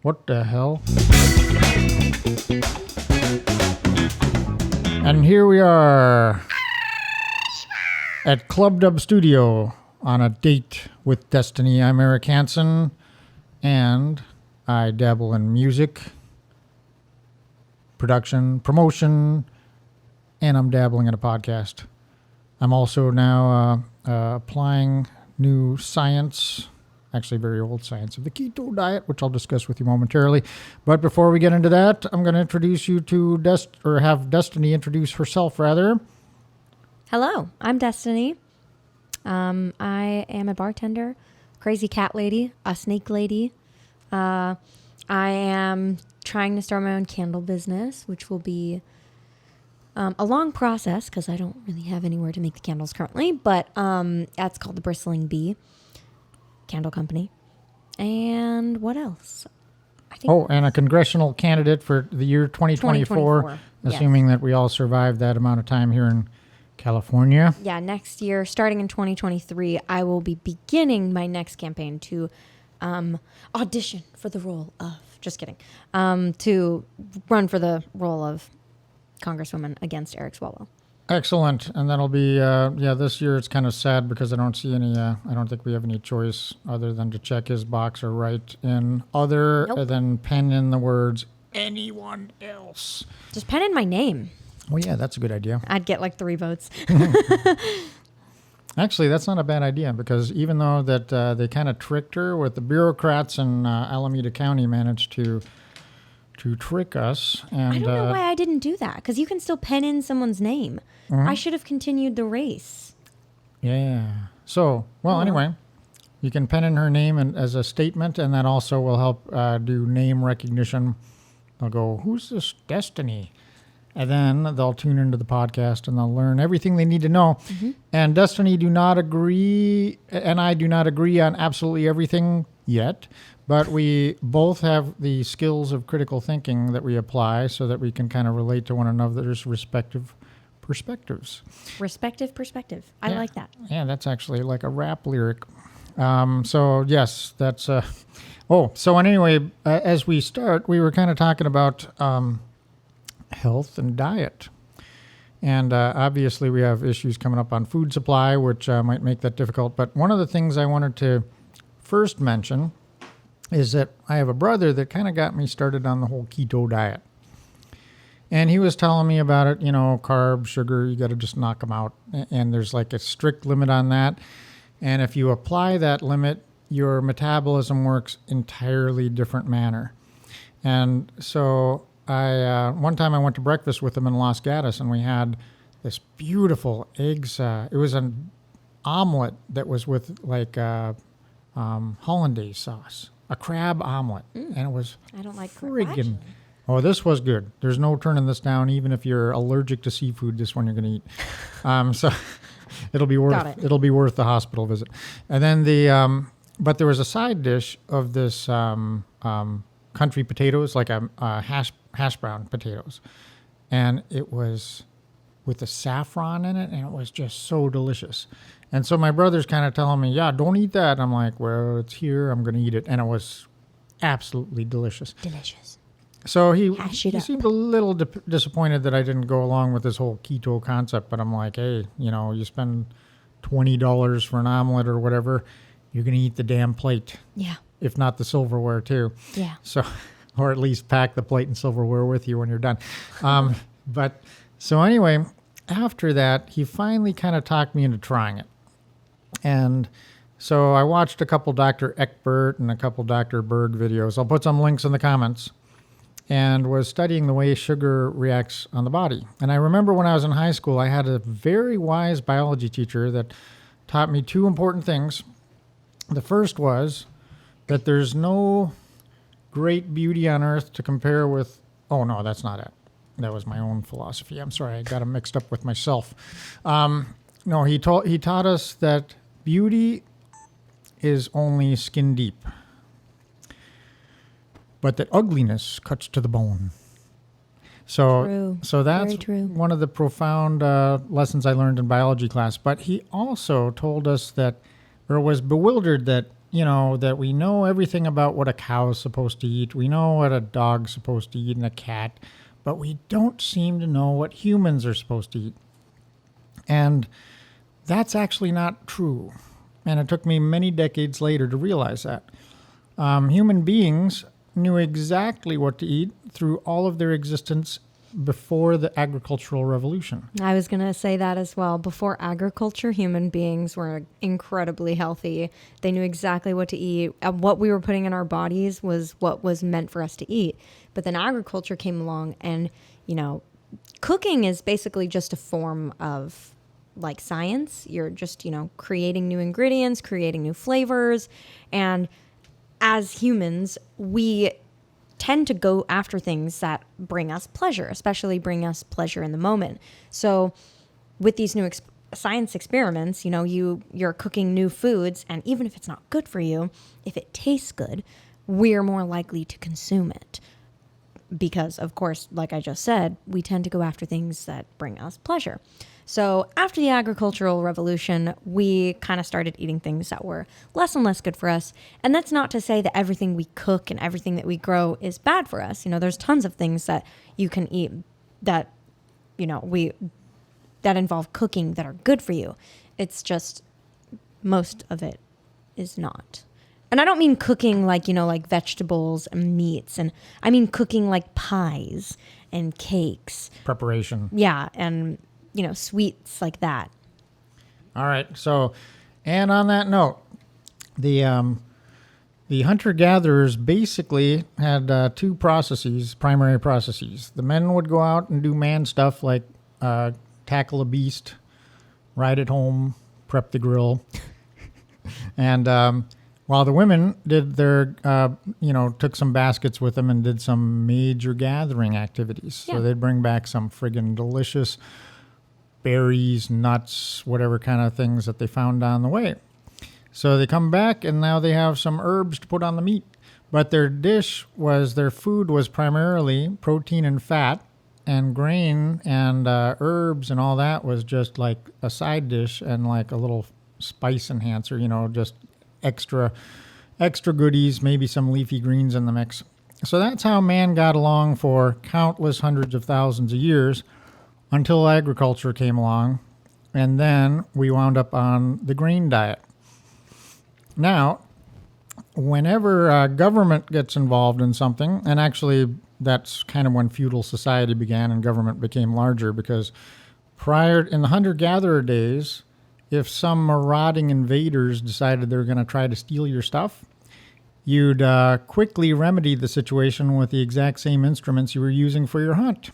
What the hell? And here we are at Club Dub Studio on a date with Destinee. I'm Eric Hansen, and I dabble in music, production, promotion, and I'm dabbling in a podcast. I'm also now applying new science, actually very old science, of the keto diet, which I'll discuss with you momentarily. But before we get into that, I'm going to introduce you to have Destinee introduce herself, rather. Hello, I'm Destinee. I am a bartender, crazy cat lady, a snake lady. I am trying to start my own candle business, which will be a long process because I don't really have anywhere to make the candles currently. But that's called the Bristling Bee Candle Company. And what else? And a congressional candidate for the year 2024, assuming that we all survive that amount of time here in California. Yeah, next year, starting in 2023, I will be beginning my next campaign to audition for the role of, to run for the role of Congresswoman against Eric Swalwell. Excellent. And that'll be, this year it's kind of sad because I don't see any, I don't think we have any choice other than to check his box or write in than pen in the words, anyone else. Just pen in my name. Oh, yeah, that's a good idea. I'd get like 3 votes. Actually, that's not a bad idea because even though that they kind of tricked her with the bureaucrats in Alameda County managed to trick us. And I don't know why I didn't do that because you can still pen in someone's name. Mm-hmm. I should have continued the race. Yeah. So, anyway, you can pen in her name as a statement, and that also will help do name recognition. They'll go, who's this Destinee? And then they'll tune into the podcast and they'll learn everything they need to know. Mm-hmm. And Destinee and I do not agree on absolutely everything yet, but we both have the skills of critical thinking that we apply so that we can kind of relate to one another's respective perspectives. Respective perspective. I like that. Yeah, that's actually like a rap lyric. So, yes, that's... so anyway, as we start, we were kind of talking about health and diet. And obviously we have issues coming up on food supply, which might make that difficult. But one of the things I wanted to first mention is that I have a brother that kind of got me started on the whole keto diet. And he was telling me about it, carbs, sugar, you got to just knock them out. And there's like a strict limit on that. And if you apply that limit, your metabolism works entirely different manner. And so one time I went to breakfast with him in Los Gatos, and we had this beautiful eggs. It was an omelet that was with like hollandaise sauce, a crab omelet, and it was I don't like friggin'. Oh, this was good. There's no turning this down, even if you're allergic to seafood. This one you're going to eat. So it'll be worth the hospital visit. And then but there was a side dish of this country potatoes, like a hash brown potatoes, and it was with the saffron in it, and it was just so delicious. And so my brother's kind of telling me, yeah, don't eat that. I'm like, well, it's here, I'm going to eat it. And it was absolutely delicious. So he seemed a little disappointed that I didn't go along with this whole keto concept, but I'm like, hey, you spend $20 for an omelet or whatever, you're going to eat the damn plate. Yeah. If not the silverware too. Yeah. So, or at least pack the plate and silverware with you when you're done. But so anyway, after that, he finally kind of talked me into trying it. And so I watched a couple Dr. Eckbert and a couple Dr. Berg videos. I'll put some links in the comments. And was studying the way sugar reacts on the body. And I remember when I was in high school, I had a very wise biology teacher that taught me 2 important things. The first was that there's no great beauty on earth to compare with... Oh, no, that's not it. That was my own philosophy. I'm sorry, I got them mixed up with myself. No, he taught us that beauty is only skin deep, but that ugliness cuts to the bone. So that's one of the profound lessons I learned in biology class. But he also told us that, or was bewildered that that we know everything about what a cow is supposed to eat. We know what a dog's supposed to eat and a cat, but we don't seem to know what humans are supposed to eat. And that's actually not true. And it took me many decades later to realize that. Human beings knew exactly what to eat through all of their existence before the agricultural revolution. I was going to say that as well. Before agriculture, human beings were incredibly healthy. They knew exactly what to eat. What we were putting in our bodies was what was meant for us to eat. But then agriculture came along and, cooking is basically just a form of like science. You're just, creating new ingredients, creating new flavors. And as humans, we tend to go after things that bring us pleasure, especially bring us pleasure in the moment. So with these new science experiments, you're cooking new foods, and even if it's not good for you, if it tastes good, we're more likely to consume it. Because, of course, like I just said, we tend to go after things that bring us pleasure. So after the agricultural revolution, we kind of started eating things that were less and less good for us. And that's not to say that everything we cook and everything that we grow is bad for us. There's tons of things that you can eat that, that involve cooking that are good for you. It's just most of it is not. And I don't mean cooking like, like vegetables and meats. And I mean cooking like pies and cakes. Preparation. Yeah. And sweets like that. All right. So, and on that note, the hunter-gatherers basically had two primary processes. The men would go out and do man stuff like tackle a beast, ride it home, prep the grill. And while the women did their, took some baskets with them and did some major gathering activities. Yeah. So they'd bring back some friggin' delicious berries, nuts, whatever kind of things that they found on the way. So they come back and now they have some herbs to put on the meat. But their food was primarily protein and fat, and grain and herbs and all that was just like a side dish and like a little spice enhancer, just extra goodies, maybe some leafy greens in the mix. So that's how man got along for countless hundreds of thousands of years, until agriculture came along, and then we wound up on the grain diet. Now, whenever government gets involved in something, and actually that's kind of when feudal society began and government became larger, because in the hunter-gatherer days, if some marauding invaders decided they were going to try to steal your stuff, you'd quickly remedy the situation with the exact same instruments you were using for your hunt.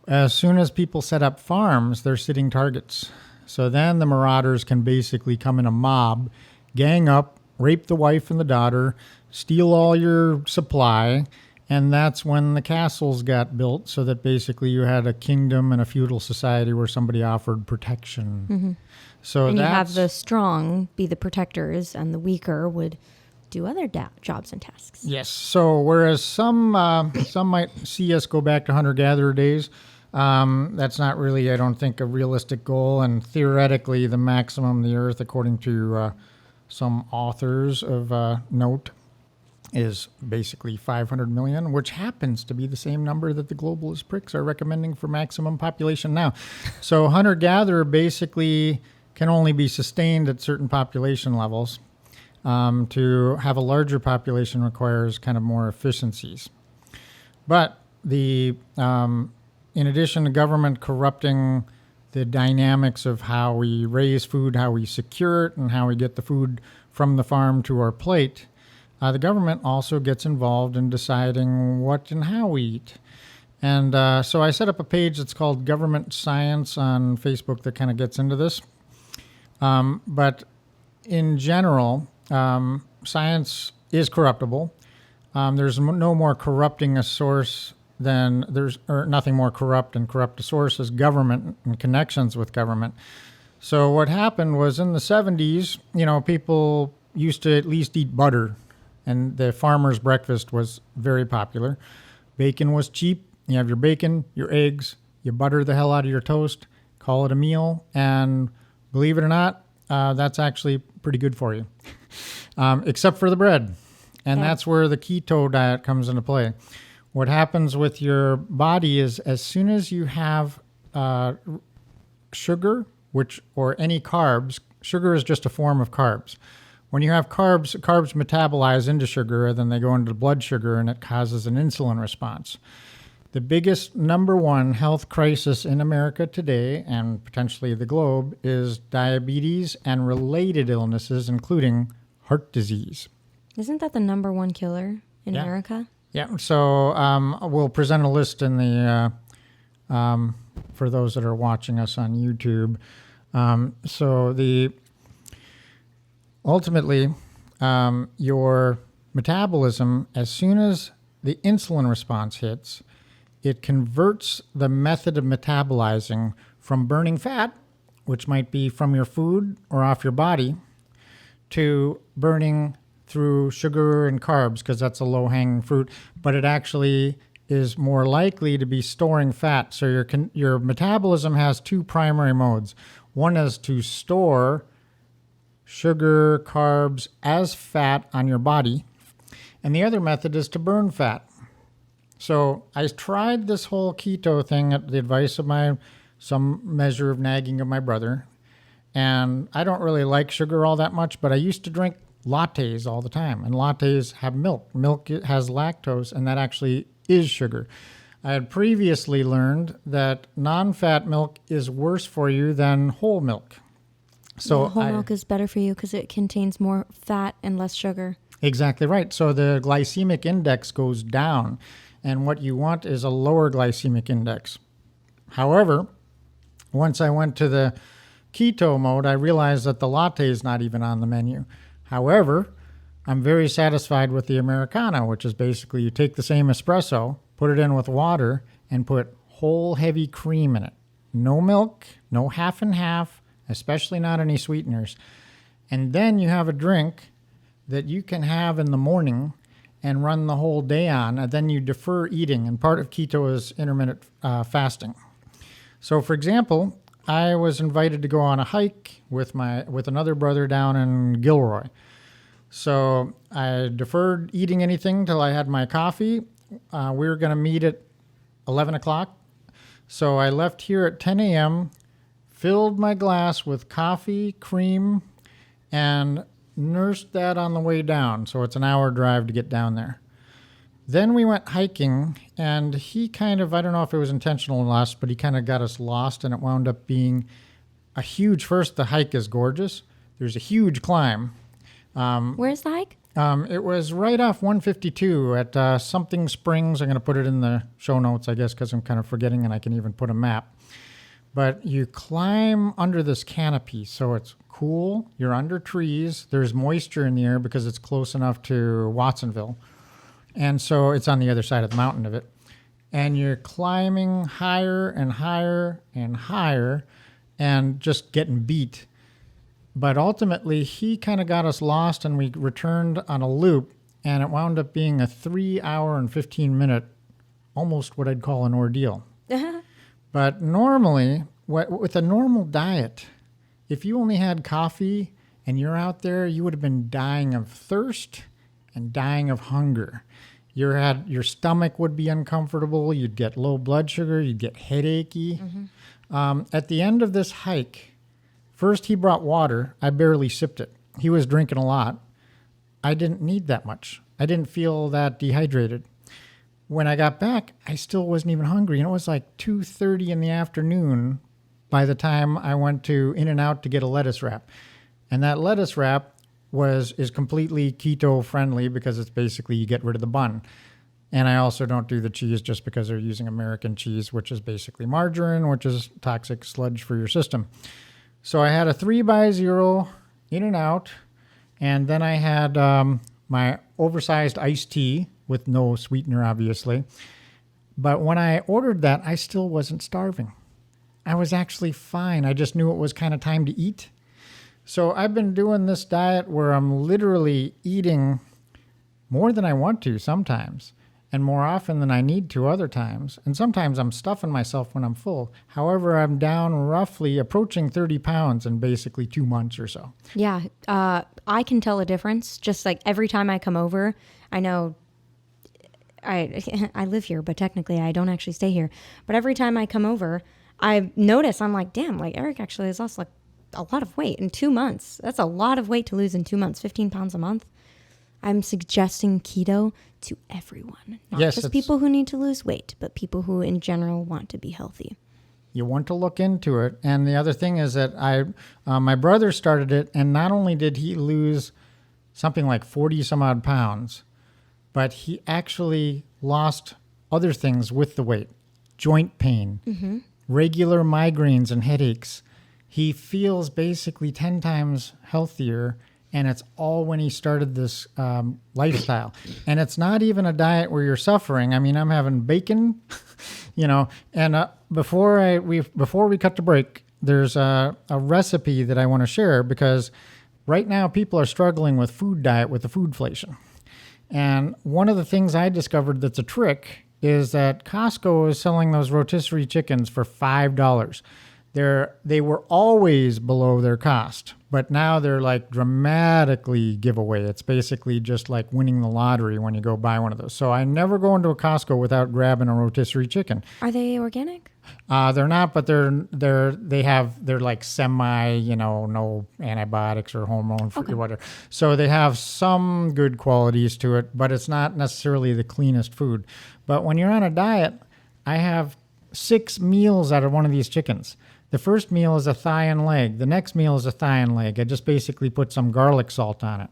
As soon as people set up farms, they're sitting targets. So then the marauders can basically come in a mob, gang up, rape the wife and the daughter, steal all your supply, and that's when the castles got built, so that basically you had a kingdom and a feudal society where somebody offered protection. Mm-hmm. So and you have the strong be the protectors, and the weaker would do other jobs and tasks. Yes. So whereas some might see us go back to hunter-gatherer days, that's not really, I don't think, a realistic goal. And theoretically, the maximum the Earth, according to some authors of note, is basically 500 million, which happens to be the same number that the globalist pricks are recommending for maximum population now. So hunter-gatherer basically can only be sustained at certain population levels. To have a larger population requires kind of more efficiencies. But in addition to government corrupting the dynamics of how we raise food, how we secure it, and how we get the food from the farm to our plate, the government also gets involved in deciding what and how we eat. And so I set up a page that's called Government Science on Facebook that kind of gets into this. But in general, science is corruptible. There's no more corrupting a source than nothing more corrupt and corrupt a source as government and connections with government. So what happened was in the 70s, people used to at least eat butter, and the farmer's breakfast was very popular. Bacon was cheap. You have your bacon, your eggs, you butter the hell out of your toast, call it a meal, and believe it or not, that's actually pretty good for you, except for the bread. And Yeah. that's where the keto diet comes into play. What happens with your body is as soon as you have sugar, or any carbs, sugar is just a form of carbs. When you have carbs metabolize into sugar, then they go into blood sugar, and it causes an insulin response. The biggest number one health crisis in America today, and potentially the globe, is diabetes and related illnesses, including heart disease. Isn't that the number one killer in Yeah. America? Yeah, so we'll present a list in the for those that are watching us on YouTube. Ultimately, your metabolism, as soon as the insulin response hits, it converts the method of metabolizing from burning fat, which might be from your food or off your body, to burning through sugar and carbs, because that's a low-hanging fruit, but it actually is more likely to be storing fat. So your metabolism has two primary modes. One is to store sugar, carbs as fat on your body, and the other method is to burn fat. So I tried this whole keto thing at the advice of some measure of nagging of my brother, and I don't really like sugar all that much, but I used to drink lattes all the time, and lattes have milk. Milk has lactose, and that actually is sugar. I had previously learned that non-fat milk is worse for you than whole milk. So Yeah, whole milk is better for you because it contains more fat and less sugar. Exactly right. So the glycemic index goes down, and what you want is a lower glycemic index. However, once I went to the keto mode, I realized that the latte is not even on the menu. However, I'm very satisfied with the Americano, which is basically you take the same espresso, put it in with water, and put whole heavy cream in it. No milk, no half and half, especially not any sweeteners. And then you have a drink that you can have in the morning and run the whole day on, and then you defer eating. And part of keto is intermittent fasting. So, for example, I was invited to go on a hike with another brother down in Gilroy. So I deferred eating anything till I had my coffee. We were going to meet at 11 o'clock. So I left here at 10 a.m., filled my glass with coffee, cream, and nursed that on the way down. So it's an hour drive to get down there. Then we went hiking, and he kind of, I don't know if it was intentional or not, but he kind of got us lost, and it wound up being a huge, first, the hike is gorgeous. There's a huge climb. Where's the hike? It was right off 152 at Something Springs. I'm going to put it in the show notes, I guess, because I'm kind of forgetting, and I can even put a map. But you climb under this canopy, so it's cool. You're under trees. There's moisture in the air because it's close enough to Watsonville. And so it's on the other side of the mountain of it. And you're climbing higher and higher and higher and just getting beat. But ultimately, he kind of got us lost, and we returned on a loop, and it wound up being a 3 hour and 15-minute, almost what I'd call an ordeal. But normally, with a normal diet, if you only had coffee and you're out there, you would have been dying of thirst and dying of hunger. Your stomach would be uncomfortable. You'd get low blood sugar. You'd get headachy. Mm-hmm. At the end of this hike, first he brought water. I barely sipped it. He was drinking a lot. I didn't need that much. I didn't feel that dehydrated. When I got back, I still wasn't even hungry. And it was like 2:30 in the afternoon by the time I went to In-N-Out to get a lettuce wrap. And that lettuce wrap is completely keto friendly because it's basically you get rid of the bun. And I also don't do the cheese just because they're using American cheese, which is basically margarine, which is toxic sludge for your system. So I had a 3x0 In-N-Out, and then I had my oversized iced tea with no sweetener, obviously. But when I ordered that, I still wasn't starving. I was actually fine. I just knew it was kind of time to eat. So I've been doing this diet where I'm literally eating more than I want to sometimes. and more often than I need to other times. And sometimes I'm stuffing myself when I'm full. However, I'm down roughly approaching 30 pounds in basically 2 months or so. Yeah. I can tell a difference. Just like every time I come over, I know I live here, but technically I don't actually stay here. But every time I come over, I notice I'm like, damn, like Eric actually has lost like a lot of weight in 2 months. That's a lot of weight to lose in 2 months, 15 pounds a month. I'm suggesting keto to everyone, not just people who need to lose weight, but people who in general want to be healthy. You want to look into it. And the other thing is that my brother started it, and not only did he lose something like 40 some odd pounds, but he actually lost other things with the weight. Joint pain, regular migraines and headaches. He feels basically 10 times healthier, and it's all when he started this lifestyle. And it's not even a diet where you're suffering. I mean, I'm having bacon, and before we cut to break, there's a recipe that I want to share, because right now people are struggling with food diet with the foodflation. And one of the things I discovered that's a trick is that Costco is selling those rotisserie chickens for $5. They were always below their cost, but now they're like dramatically giveaway. It's basically just like winning the lottery when you go buy one of those. So I never go into a Costco without grabbing a rotisserie chicken. Are they organic? They're not, but they're like semi, no antibiotics or hormone free or whatever. So they have some good qualities to it, but it's not necessarily the cleanest food. But when you're on a diet, I have 6 meals out of one of these chickens. The first meal is a thigh and leg. The next meal is a thigh and leg. I just basically put some garlic salt on it.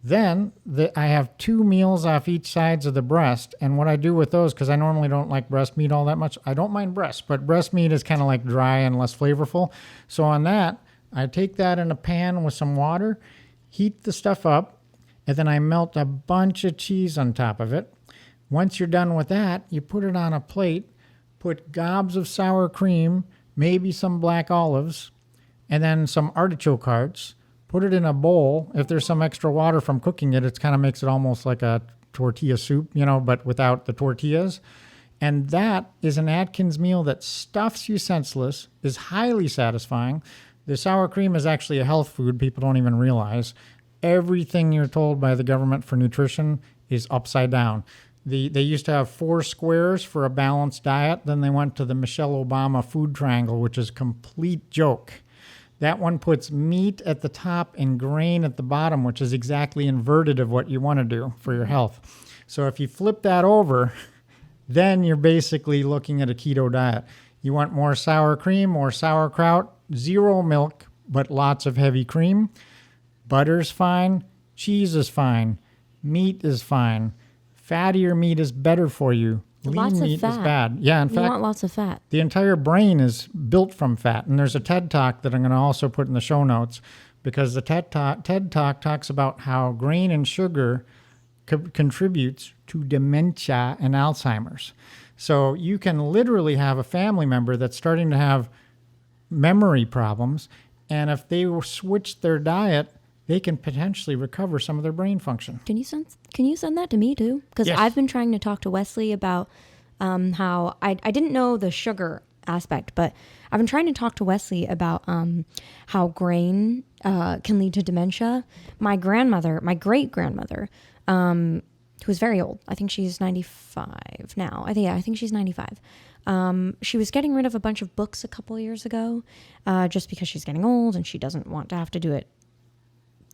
Then I have 2 meals off each sides of the breast. And what I do with those, because I normally don't like breast meat all that much. I don't mind breast, but breast meat is kind of like dry and less flavorful. So on that, I take that in a pan with some water, heat the stuff up, and then I melt a bunch of cheese on top of it. Once you're done with that, you put it on a plate, put gobs of sour cream, maybe some black olives, and then some artichoke hearts. Put it in a bowl. If there's some extra water from cooking it, it kind of makes it almost like a tortilla soup, but without the tortillas. And that is an Atkins meal that stuffs you senseless, is highly satisfying. The sour cream is actually a health food people don't even realize. Everything you're told by the government for nutrition is upside down. They used to have 4 squares for a balanced diet. Then they went to the Michelle Obama food triangle, which is a complete joke. That one puts meat at the top and grain at the bottom, which is exactly inverted of what you want to do for your health. So if you flip that over, then you're basically looking at a keto diet. You want more sour cream, more sauerkraut, 0 milk, but lots of heavy cream. Butter's fine. Cheese is fine. Meat is fine. Fattier meat is better for you. Lean meat is bad. Yeah, in fact, you want lots of fat. The entire brain is built from fat. And there's a TED Talk that I'm going to also put in the show notes, because the TED Talk talks about how grain and sugar contributes to dementia and Alzheimer's. So you can literally have a family member that's starting to have memory problems, and if they switch their diet, they can potentially recover some of their brain function. Can you send that to me too? Because Yes. I've been trying to talk to Wesley about how I didn't know the sugar aspect, but I've been trying to talk to Wesley about how grain can lead to dementia. My great grandmother, who is very old, I think she's 95 now. I think she's 95. She was getting rid of a bunch of books a couple years ago, just because she's getting old and she doesn't want to have to do it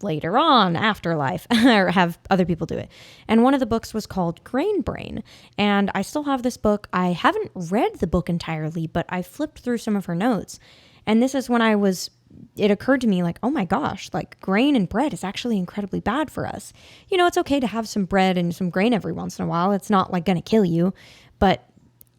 later on, afterlife, or have other people do it. And one of the books was called Grain Brain. And I still have this book. I haven't read the book entirely, but I flipped through some of her notes. And this is when it occurred to me like, oh my gosh, like grain and bread is actually incredibly bad for us. It's okay to have some bread and some grain every once in a while. It's not like going to kill you, but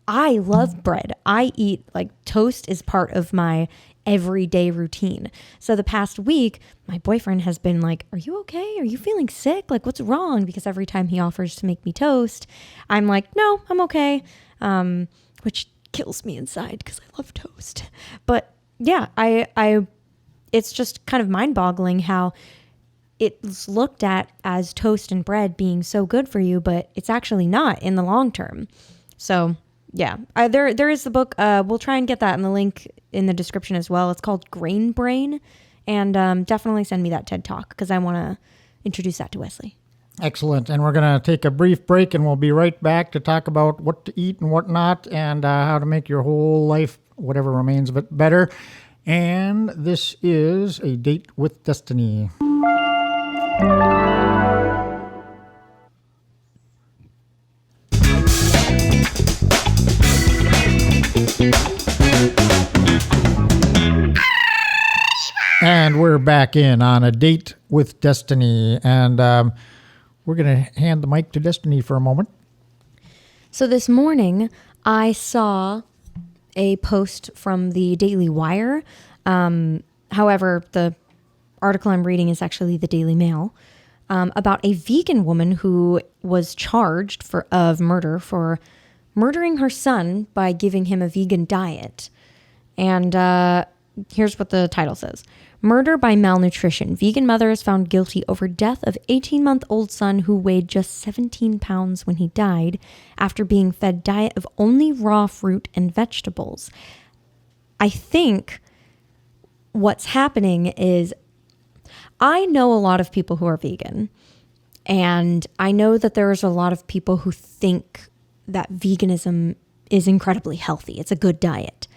I love bread. I eat like toast is part of my everyday routine. So the past week, my boyfriend has been like, are you okay? Are you feeling sick? Like, what's wrong? Because every time he offers to make me toast, I'm like, no, I'm okay. Which kills me inside because I love toast. But yeah, it's just kind of mind boggling how it's looked at as toast and bread being so good for you, but it's actually not in the long term. So yeah, there is the book. We'll try and get that in the link in the description as well. It's called Grain Brain, and definitely send me that TED Talk because I want to introduce that to Wesley. Excellent. And we're going to take a brief break, and we'll be right back to talk about what to eat and what not, and how to make your whole life, whatever remains of it, better. And this is A Date with Destiny. And we're back in on A Date with Destiny. And we're going to hand the mic to Destiny for a moment. So this morning, I saw a post from the Daily Wire. However, the article I'm reading is actually the Daily Mail, about a vegan woman who was charged of murder for murdering her son by giving him a vegan diet. And here's what the title says. Murder by malnutrition. Vegan mother is found guilty over death of 18-month-old son who weighed just 17 pounds when he died after being fed diet of only raw fruit and vegetables. I think what's happening is I know a lot of people who are vegan, and I know that there's a lot of people who think that veganism is incredibly healthy. It's a good diet.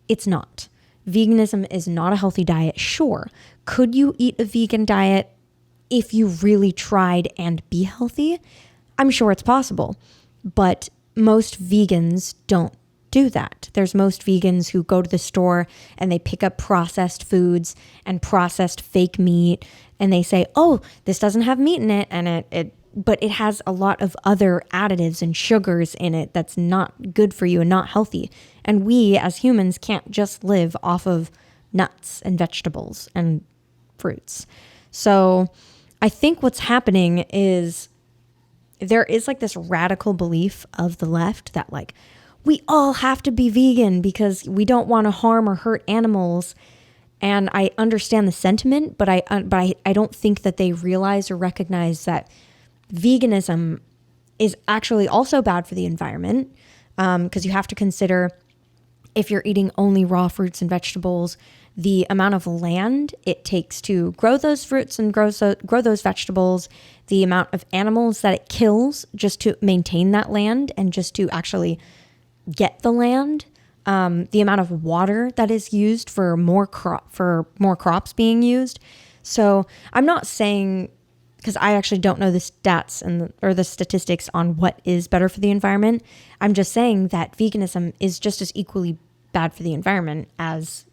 It's not. Veganism is not a healthy diet. Sure. Could you eat a vegan diet if you really tried and be healthy? I'm sure it's possible, but most vegans don't do that. There's most vegans who go to the store and they pick up processed foods and processed fake meat, and they say, oh, this doesn't have meat in it, and but it has a lot of other additives and sugars in it that's not good for you and not healthy. And we as humans can't just live off of nuts and vegetables and fruits. So I think what's happening is there is like this radical belief of the left that like we all have to be vegan because we don't want to harm or hurt animals. And I understand the sentiment, but I don't think that they realize or recognize that veganism is actually also bad for the environment, because you have to consider, if you're eating only raw fruits and vegetables, the amount of land it takes to grow those fruits and grow those vegetables, the amount of animals that it kills just to maintain that land and just to actually get the land, the amount of water that is used for more crops being used. So I'm not saying, because I actually don't know the stats or the statistics on what is better for the environment. I'm just saying that veganism is just as equally bad for the environment as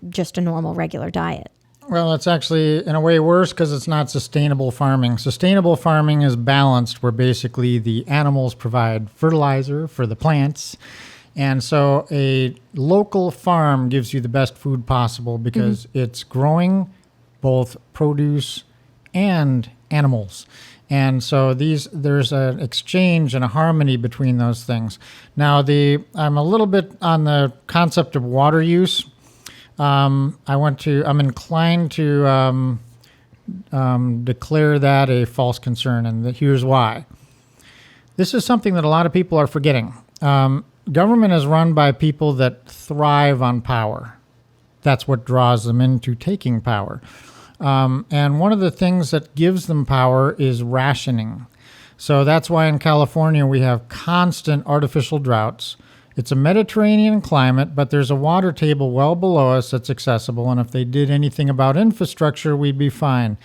just a normal regular diet. Well, it's actually in a way worse because it's not sustainable farming. Sustainable farming is balanced, where basically the animals provide fertilizer for the plants. And so a local farm gives you the best food possible because it's growing both produce and animals. And so there's an exchange and a harmony between those things. Now, I'm a little bit on the concept of water use. I'm inclined to declare that a false concern, and here's why. This is something that a lot of people are forgetting. Government is run by people that thrive on power. That's what draws them into taking power. And one of the things that gives them power is rationing. So that's why in California we have constant artificial droughts. It's a Mediterranean climate, but there's a water table well below us that's accessible. And if they did anything about infrastructure, we'd be fine.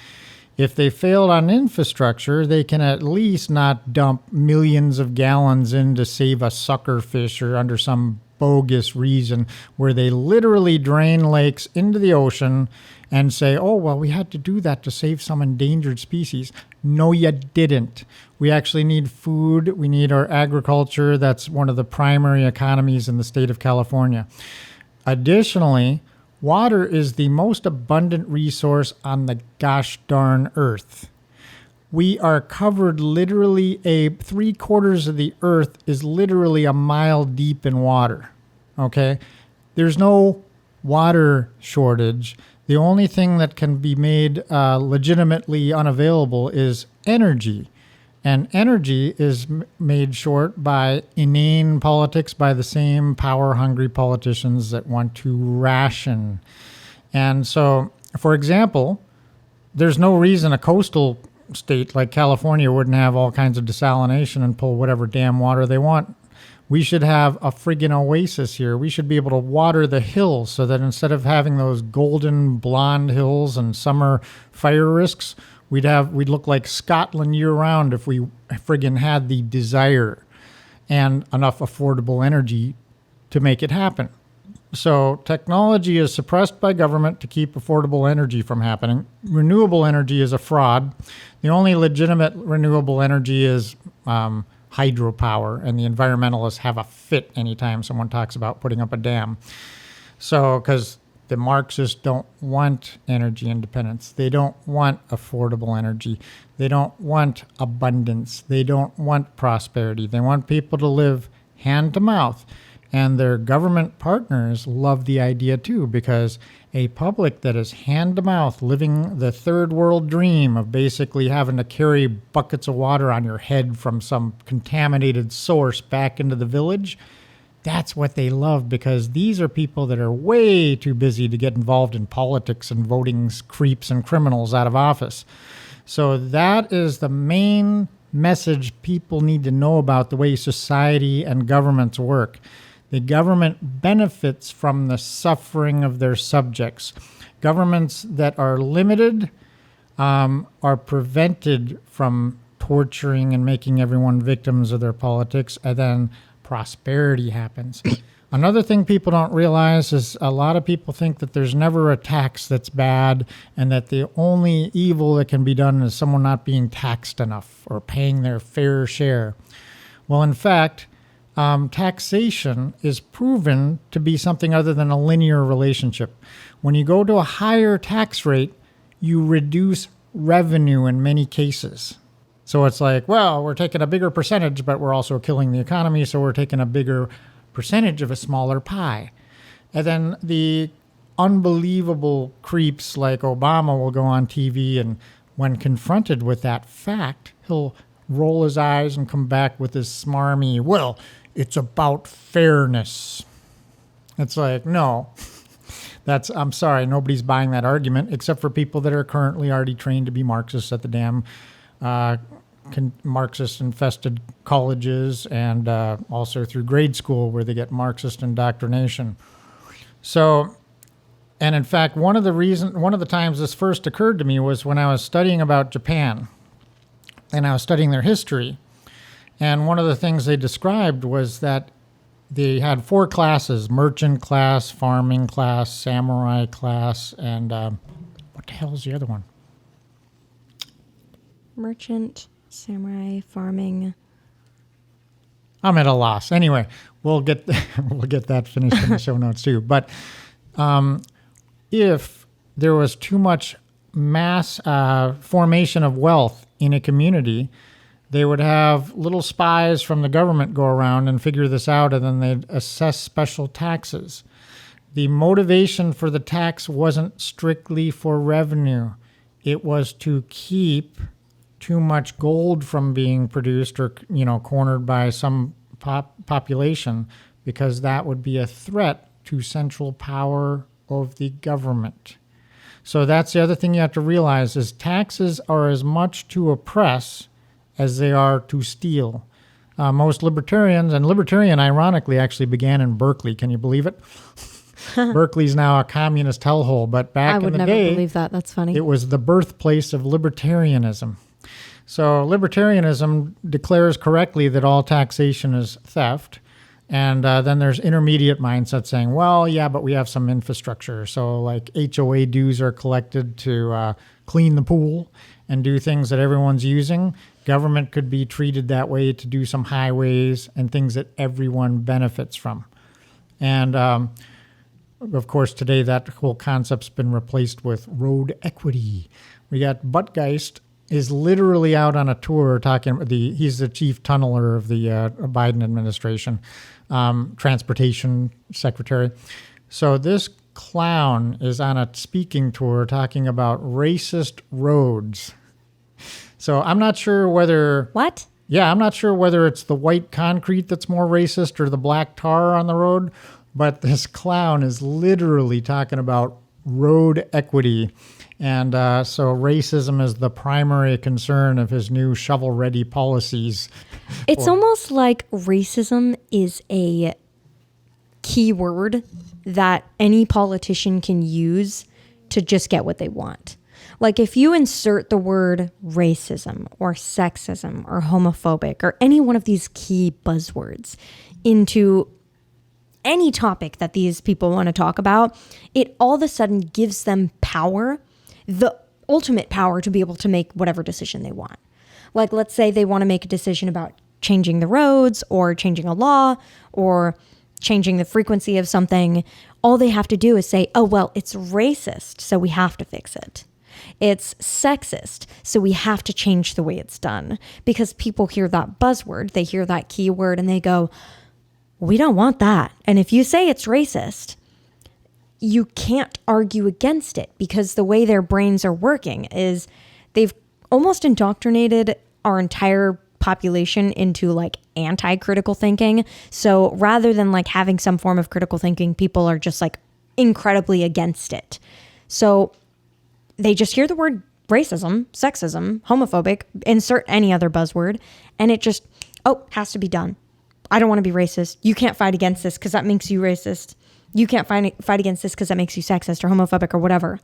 If they failed on infrastructure, they can at least not dump millions of gallons in to save a sucker fish or under some bogus reason where they literally drain lakes into the ocean and say, oh, well, we had to do that to save some endangered species. No, you didn't. We actually need food. We need our agriculture. That's one of the primary economies in the state of California. Additionally, water is the most abundant resource on the gosh darn earth. We are covered literally 3/4 of the earth is literally a mile deep in water. Okay? There's no water shortage. The only thing that can be made legitimately unavailable is energy. And energy is made short by inane politics, by the same power-hungry politicians that want to ration. And so, for example, there's no reason a coastal state like California wouldn't have all kinds of desalination and pull whatever damn water they want. We should have a friggin' oasis here. We should be able to water the hills so that instead of having those golden blonde hills and summer fire risks, we'd look like Scotland year-round if we friggin' had the desire and enough affordable energy to make it happen. So technology is suppressed by government to keep affordable energy from happening. Renewable energy is a fraud. The only legitimate renewable energy is hydropower, and the environmentalists have a fit anytime someone talks about putting up a dam. So, because the Marxists don't want energy independence. They don't want affordable energy. They don't want abundance. They don't want prosperity. They want people to live hand to mouth. And their government partners love the idea too, because a public that is hand to mouth, living the third world dream of basically having to carry buckets of water on your head from some contaminated source back into the village, that's what they love, because these are people that are way too busy to get involved in politics and voting creeps and criminals out of office. So that is the main message people need to know about the way society and governments work. The government benefits from the suffering of their subjects. Governments that are limited are prevented from torturing and making everyone victims of their politics, and then prosperity happens. Another thing people don't realize is a lot of people think that there's never a tax that's bad and that the only evil that can be done is someone not being taxed enough or paying their fair share. Well, in fact, taxation is proven to be something other than a linear relationship. When you go to a higher tax rate, you reduce revenue in many cases. So it's like, well, we're taking a bigger percentage, but we're also killing the economy, so we're taking a bigger percentage of a smaller pie. And then the unbelievable creeps like Obama will go on TV, and when confronted with that fact, he'll roll his eyes and come back with his smarmy, well, it's about fairness. It's like, no, I'm sorry, nobody's buying that argument except for people that are currently already trained to be Marxists at the damn Marxist-infested colleges and also through grade school where they get Marxist indoctrination. So, and in fact, one of the times this first occurred to me was when I was studying about Japan and I was studying their history. And one of the things they described was that they had 4 classes: merchant class, farming class, samurai class, and what the hell is the other one? Merchant, samurai, farming. I'm at a loss. Anyway, we'll get that finished in the show notes too. But if there was too much mass formation of wealth in a community, they would have little spies from the government go around and figure this out, and then they'd assess special taxes. The motivation for the tax wasn't strictly for revenue. It was to keep too much gold from being produced or, cornered by some population, because that would be a threat to central power of the government. So that's the other thing you have to realize is taxes are as much to oppress as they are to steal. Most libertarians, and libertarian ironically actually began in Berkeley. Can you believe it? Berkeley's now a communist hellhole, but back in the day, I would never believe that. That's funny. It was the birthplace of libertarianism. So libertarianism declares correctly that all taxation is theft. And then there's intermediate mindset saying, well, yeah, but we have some infrastructure. So like HOA dues are collected to clean the pool and do things that everyone's using. Government could be treated that way to do some highways and things that everyone benefits from. And of course, today that whole concept's been replaced with road equity. We got Buttgeist is literally out on a tour talking. He's the chief tunneler of the Biden administration, transportation secretary. So this clown is on a speaking tour talking about racist roads. So I'm not sure whether... What? Yeah, I'm not sure whether it's the white concrete that's more racist or the black tar on the road, but this clown is literally talking about road equity. And so racism is the primary concern of his new shovel-ready policies. It's almost like racism is a keyword that any politician can use to just get what they want. Like if you insert the word racism or sexism or homophobic or any one of these key buzzwords into any topic that these people want to talk about, it all of a sudden gives them power, the ultimate power to be able to make whatever decision they want. Like let's say they want to make a decision about changing the roads or changing a law or changing the frequency of something. All they have to do is say, oh, well, it's racist, so we have to fix it. It's sexist, so we have to change the way it's done. Because people hear that buzzword, they hear that keyword, and they go, we don't want that. And if you say it's racist, you can't argue against it because the way their brains are working is they've almost indoctrinated our entire population into like anti-critical thinking. So rather than like having some form of critical thinking, people are just like incredibly against it. So they just hear the word racism, sexism, homophobic, insert any other buzzword, and it just, has to be done. I don't want to be racist. You can't fight against this because that makes you racist. You can't fight against this because that makes you sexist or homophobic or whatever.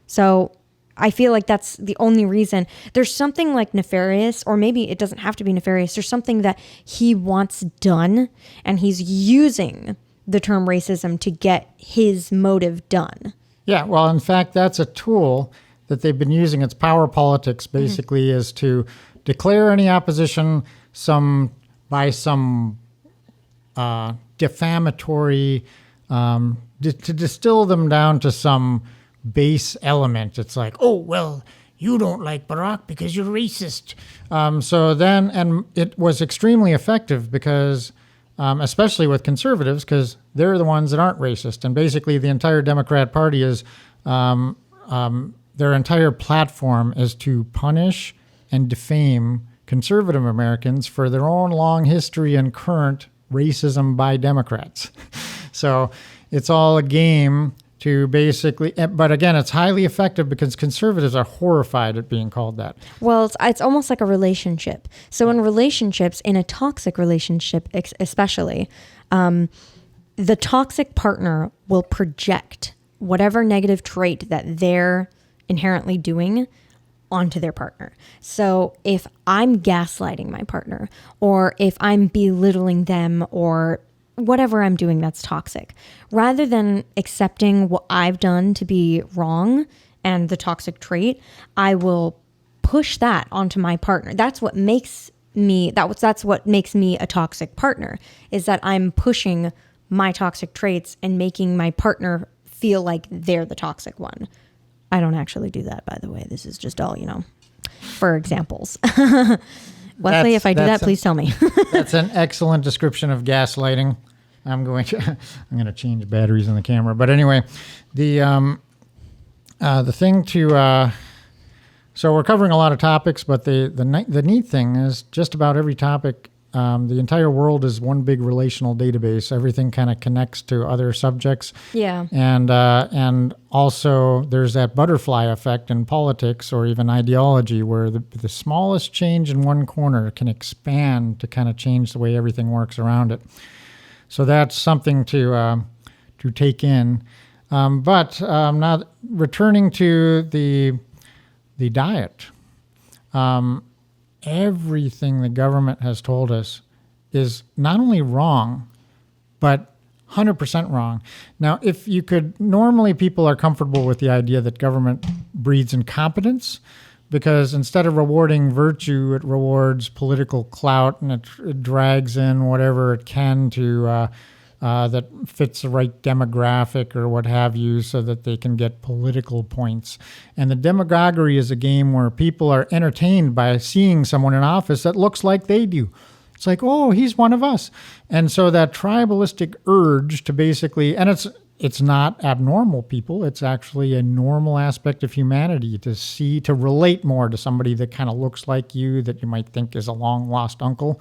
So I feel like that's the only reason. There's something like nefarious, or maybe it doesn't have to be nefarious. There's something that he wants done, and he's using the term racism to get his motive done. Yeah, well, in fact, that's a tool that they've been using. It's power politics, basically, is to declare any opposition by some defamatory, to distill them down to some base element. It's like, oh, well, you don't like Barack because you're racist. And it was extremely effective because, especially with conservatives, because they're the ones that aren't racist. And basically the entire Democrat Party is, their entire platform is to punish and defame conservative Americans for their own long history and current racism by Democrats. So it's all a game to basically, but again, it's highly effective because conservatives are horrified at being called that. Well, it's almost like a relationship. So in relationships, in a toxic relationship especially, the toxic partner will project whatever negative trait that they're inherently doing onto their partner. So if I'm gaslighting my partner, or if I'm belittling them, or whatever I'm doing that's toxic, rather than accepting what I've done to be wrong and the toxic trait, I will push that onto my partner. That's what makes me a toxic partner, is that I'm pushing my toxic traits and making my partner feel like they're the toxic one. I don't actually do that, by the way. This is just all, for examples. Wesley, if I do that, please tell me. That's an excellent description of gaslighting. I'm going to change batteries in the camera. But anyway, the thing to so we're covering a lot of topics, but the neat thing is just about every topic. The entire world is one big relational database. Everything kind of connects to other subjects. Yeah. And also there's that butterfly effect in politics or even ideology where the smallest change in one corner can expand to kind of change the way everything works around it. So that's something to take in. But now returning to the diet. Everything the government has told us is not only wrong, but 100% wrong. Now, normally people are comfortable with the idea that government breeds incompetence, because instead of rewarding virtue, it rewards political clout, and it drags in whatever it can to that fits the right demographic or what have you, so that they can get political points. And the demagoguery is a game where people are entertained by seeing someone in office that looks like they do. It's like, oh, he's one of us. And so that tribalistic urge to basically, and it's not abnormal, people. It's actually a normal aspect of humanity to relate more to somebody that kind of looks like you, that you might think is a long lost uncle.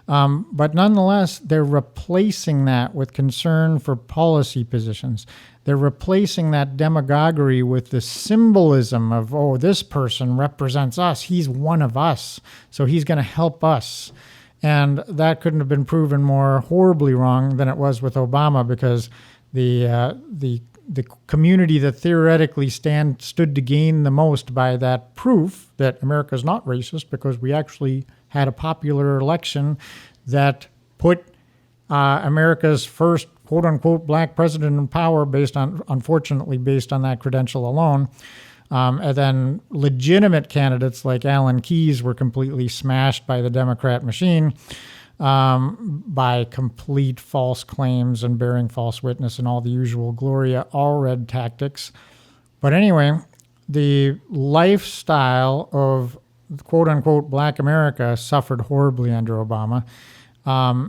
But nonetheless, they're replacing that with concern for policy positions. They're replacing that demagoguery with the symbolism of, oh, this person represents us. He's one of us, so he's going to help us. And that couldn't have been proven more horribly wrong than it was with Obama, because the community that theoretically stood to gain the most by that proof that America is not racist, because we actually had a popular election that put America's first quote-unquote black president in power unfortunately based on that credential alone. And then legitimate candidates like Alan Keyes were completely smashed by the Democrat machine by complete false claims and bearing false witness and all the usual Gloria Allred tactics. But anyway, the lifestyle of quote-unquote black America suffered horribly under Obama.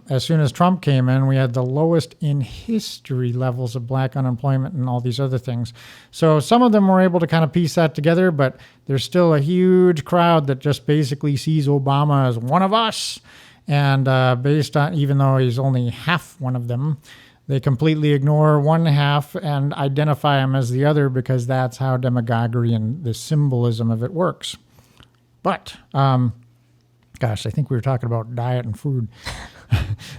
As soon as Trump came in, we had the lowest in history levels of black unemployment and all these other things. So some of them were able to kind of piece that together, but there's still a huge crowd that just basically sees Obama as one of us. And based on, even though he's only half one of them, they completely ignore one half and identify him as the other, because that's how demagoguery and the symbolism of it works. But, gosh, I think we were talking about diet and food.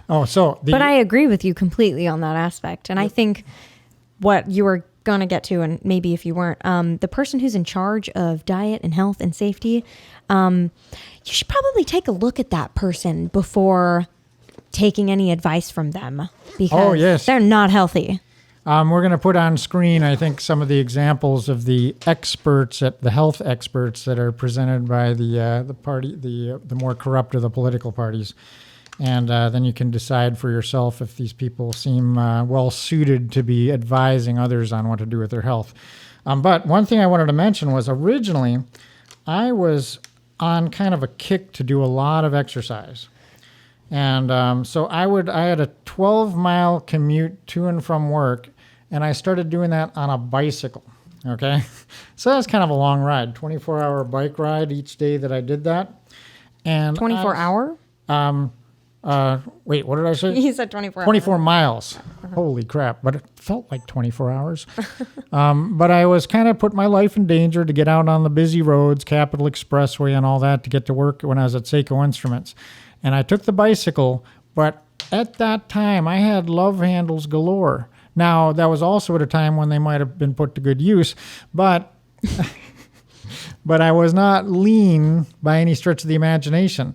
But I agree with you completely on that aspect. And I think what you were going to get to, and maybe if you weren't, the person who's in charge of diet and health and safety, you should probably take a look at that person before taking any advice from them, because they're not healthy. We're going to put on screen, I think, some of the examples of the health experts that are presented by the party, the more corrupt of the political parties. And then you can decide for yourself if these people seem well suited to be advising others on what to do with their health. But one thing I wanted to mention was, originally I was on kind of a kick to do a lot of exercise. And so I had a 12-mile commute to and from work, and I started doing that on a bicycle. Okay, so that's kind of a long ride, 24-hour bike ride each day that I did that. And 24-hour? Wait, what did I say? You said 24 hours. 24 miles. Holy crap. But it felt like 24 hours. But I was kind of put my life in danger to get out on the busy roads, Capitol Expressway and all that, to get to work when I was at Seiko Instruments. And I took the bicycle, but at that time I had love handles galore. Now, that was also at a time when they might have been put to good use, but but I was not lean by any stretch of the imagination.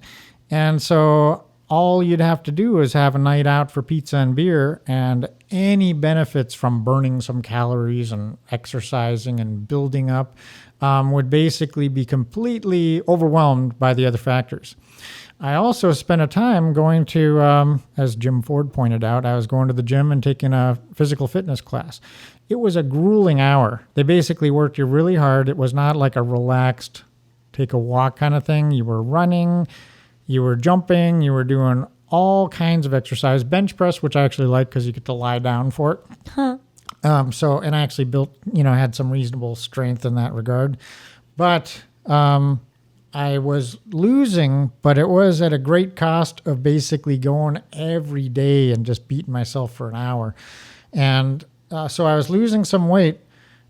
And so all you'd have to do is have a night out for pizza and beer, and any benefits from burning some calories and exercising and building up would basically be completely overwhelmed by the other factors. I also spent a time going to, as Jim Ford pointed out, I was going to the gym and taking a physical fitness class. It was a grueling hour. They basically worked you really hard. It was not like a relaxed, take a walk kind of thing. You were running, you were jumping, you were doing all kinds of exercise. Bench press, which I actually like because you get to lie down for it. Huh. And I actually built, had some reasonable strength in that regard. But I was losing, but it was at a great cost of basically going every day and just beating myself for an hour. And so I was losing some weight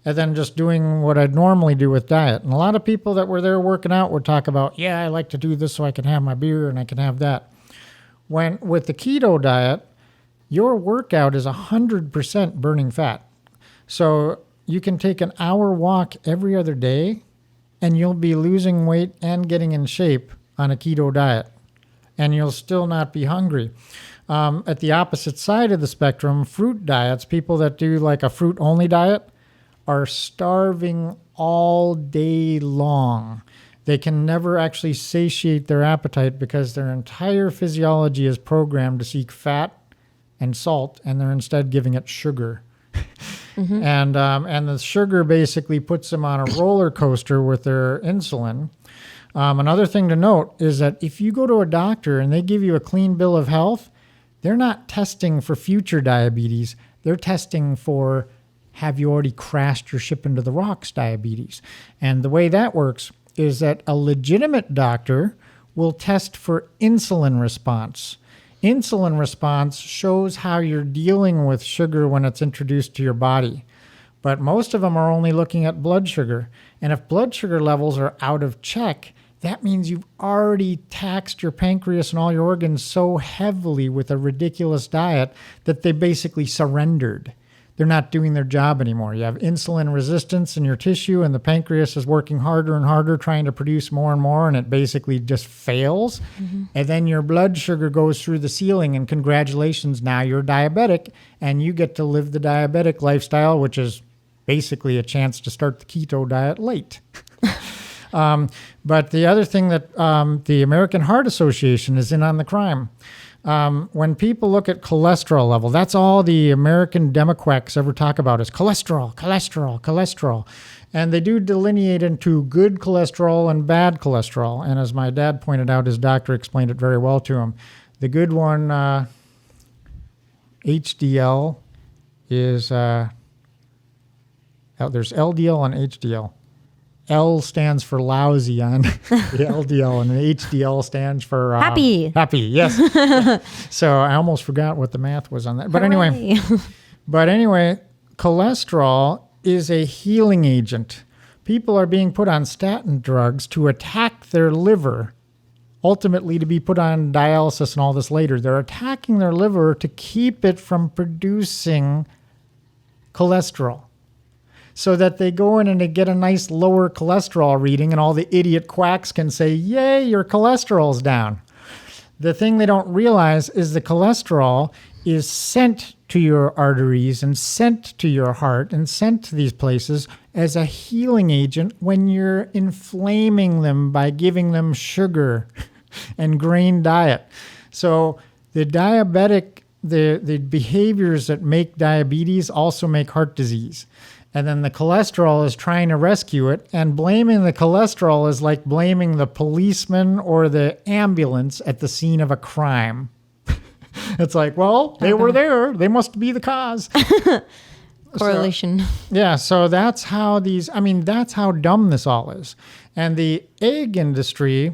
and then just doing what I'd normally do with diet. And a lot of people that were there working out would talk about, yeah, I like to do this so I can have my beer and I can have that. When with the keto diet, your workout is 100% burning fat. So you can take an hour walk every other day and you'll be losing weight and getting in shape on a keto diet. And you'll still not be hungry. At the opposite side of the spectrum, fruit diets, people that do like a fruit-only diet, are starving all day long. They can never actually satiate their appetite because their entire physiology is programmed to seek fat and salt, and they're instead giving it sugar. Mm-hmm. And the sugar basically puts them on a roller coaster with their insulin. Another thing to note is that if you go to a doctor and they give you a clean bill of health, they're not testing for future diabetes. They're testing for, have you already crashed your ship into the rocks diabetes? And the way that works is that a legitimate doctor will test for insulin response. Insulin response shows how you're dealing with sugar when it's introduced to your body. But most of them are only looking at blood sugar. And if blood sugar levels are out of check, that means you've already taxed your pancreas and all your organs so heavily with a ridiculous diet that they basically surrendered. They're not doing their job anymore. You have insulin resistance in your tissue, and the pancreas is working harder and harder trying to produce more and more, and it basically just fails. And then your blood sugar goes through the ceiling, and congratulations, now you're diabetic, and you get to live the diabetic lifestyle, which is basically a chance to start the keto diet late. But the other thing that the American Heart Association is in on the crime. When people look at cholesterol level, that's all the American Democrats ever talk about is cholesterol, cholesterol, cholesterol. And they do delineate into good cholesterol and bad cholesterol. And as my dad pointed out, his doctor explained it very well to him. The good one, HDL, is, there's LDL and HDL. L stands for lousy on the LDL, and the HDL stands for happy. Happy, yes. Yeah. So I almost forgot what the math was on that. But anyway, cholesterol is a healing agent. People are being put on statin drugs to attack their liver, ultimately to be put on dialysis and all this later. They're attacking their liver to keep it from producing cholesterol, so that they go in and they get a nice lower cholesterol reading, and all the idiot quacks can say, yay, your cholesterol's down. The thing they don't realize is the cholesterol is sent to your arteries and sent to your heart and sent to these places as a healing agent when you're inflaming them by giving them sugar and grain diet. So the behaviors that make diabetes also make heart disease. And then the cholesterol is trying to rescue it, and blaming the cholesterol is like blaming the policeman or the ambulance at the scene of a crime. It's like, well, they were there. They must be the cause. Correlation. So that's how that's how dumb this all is. And the egg industry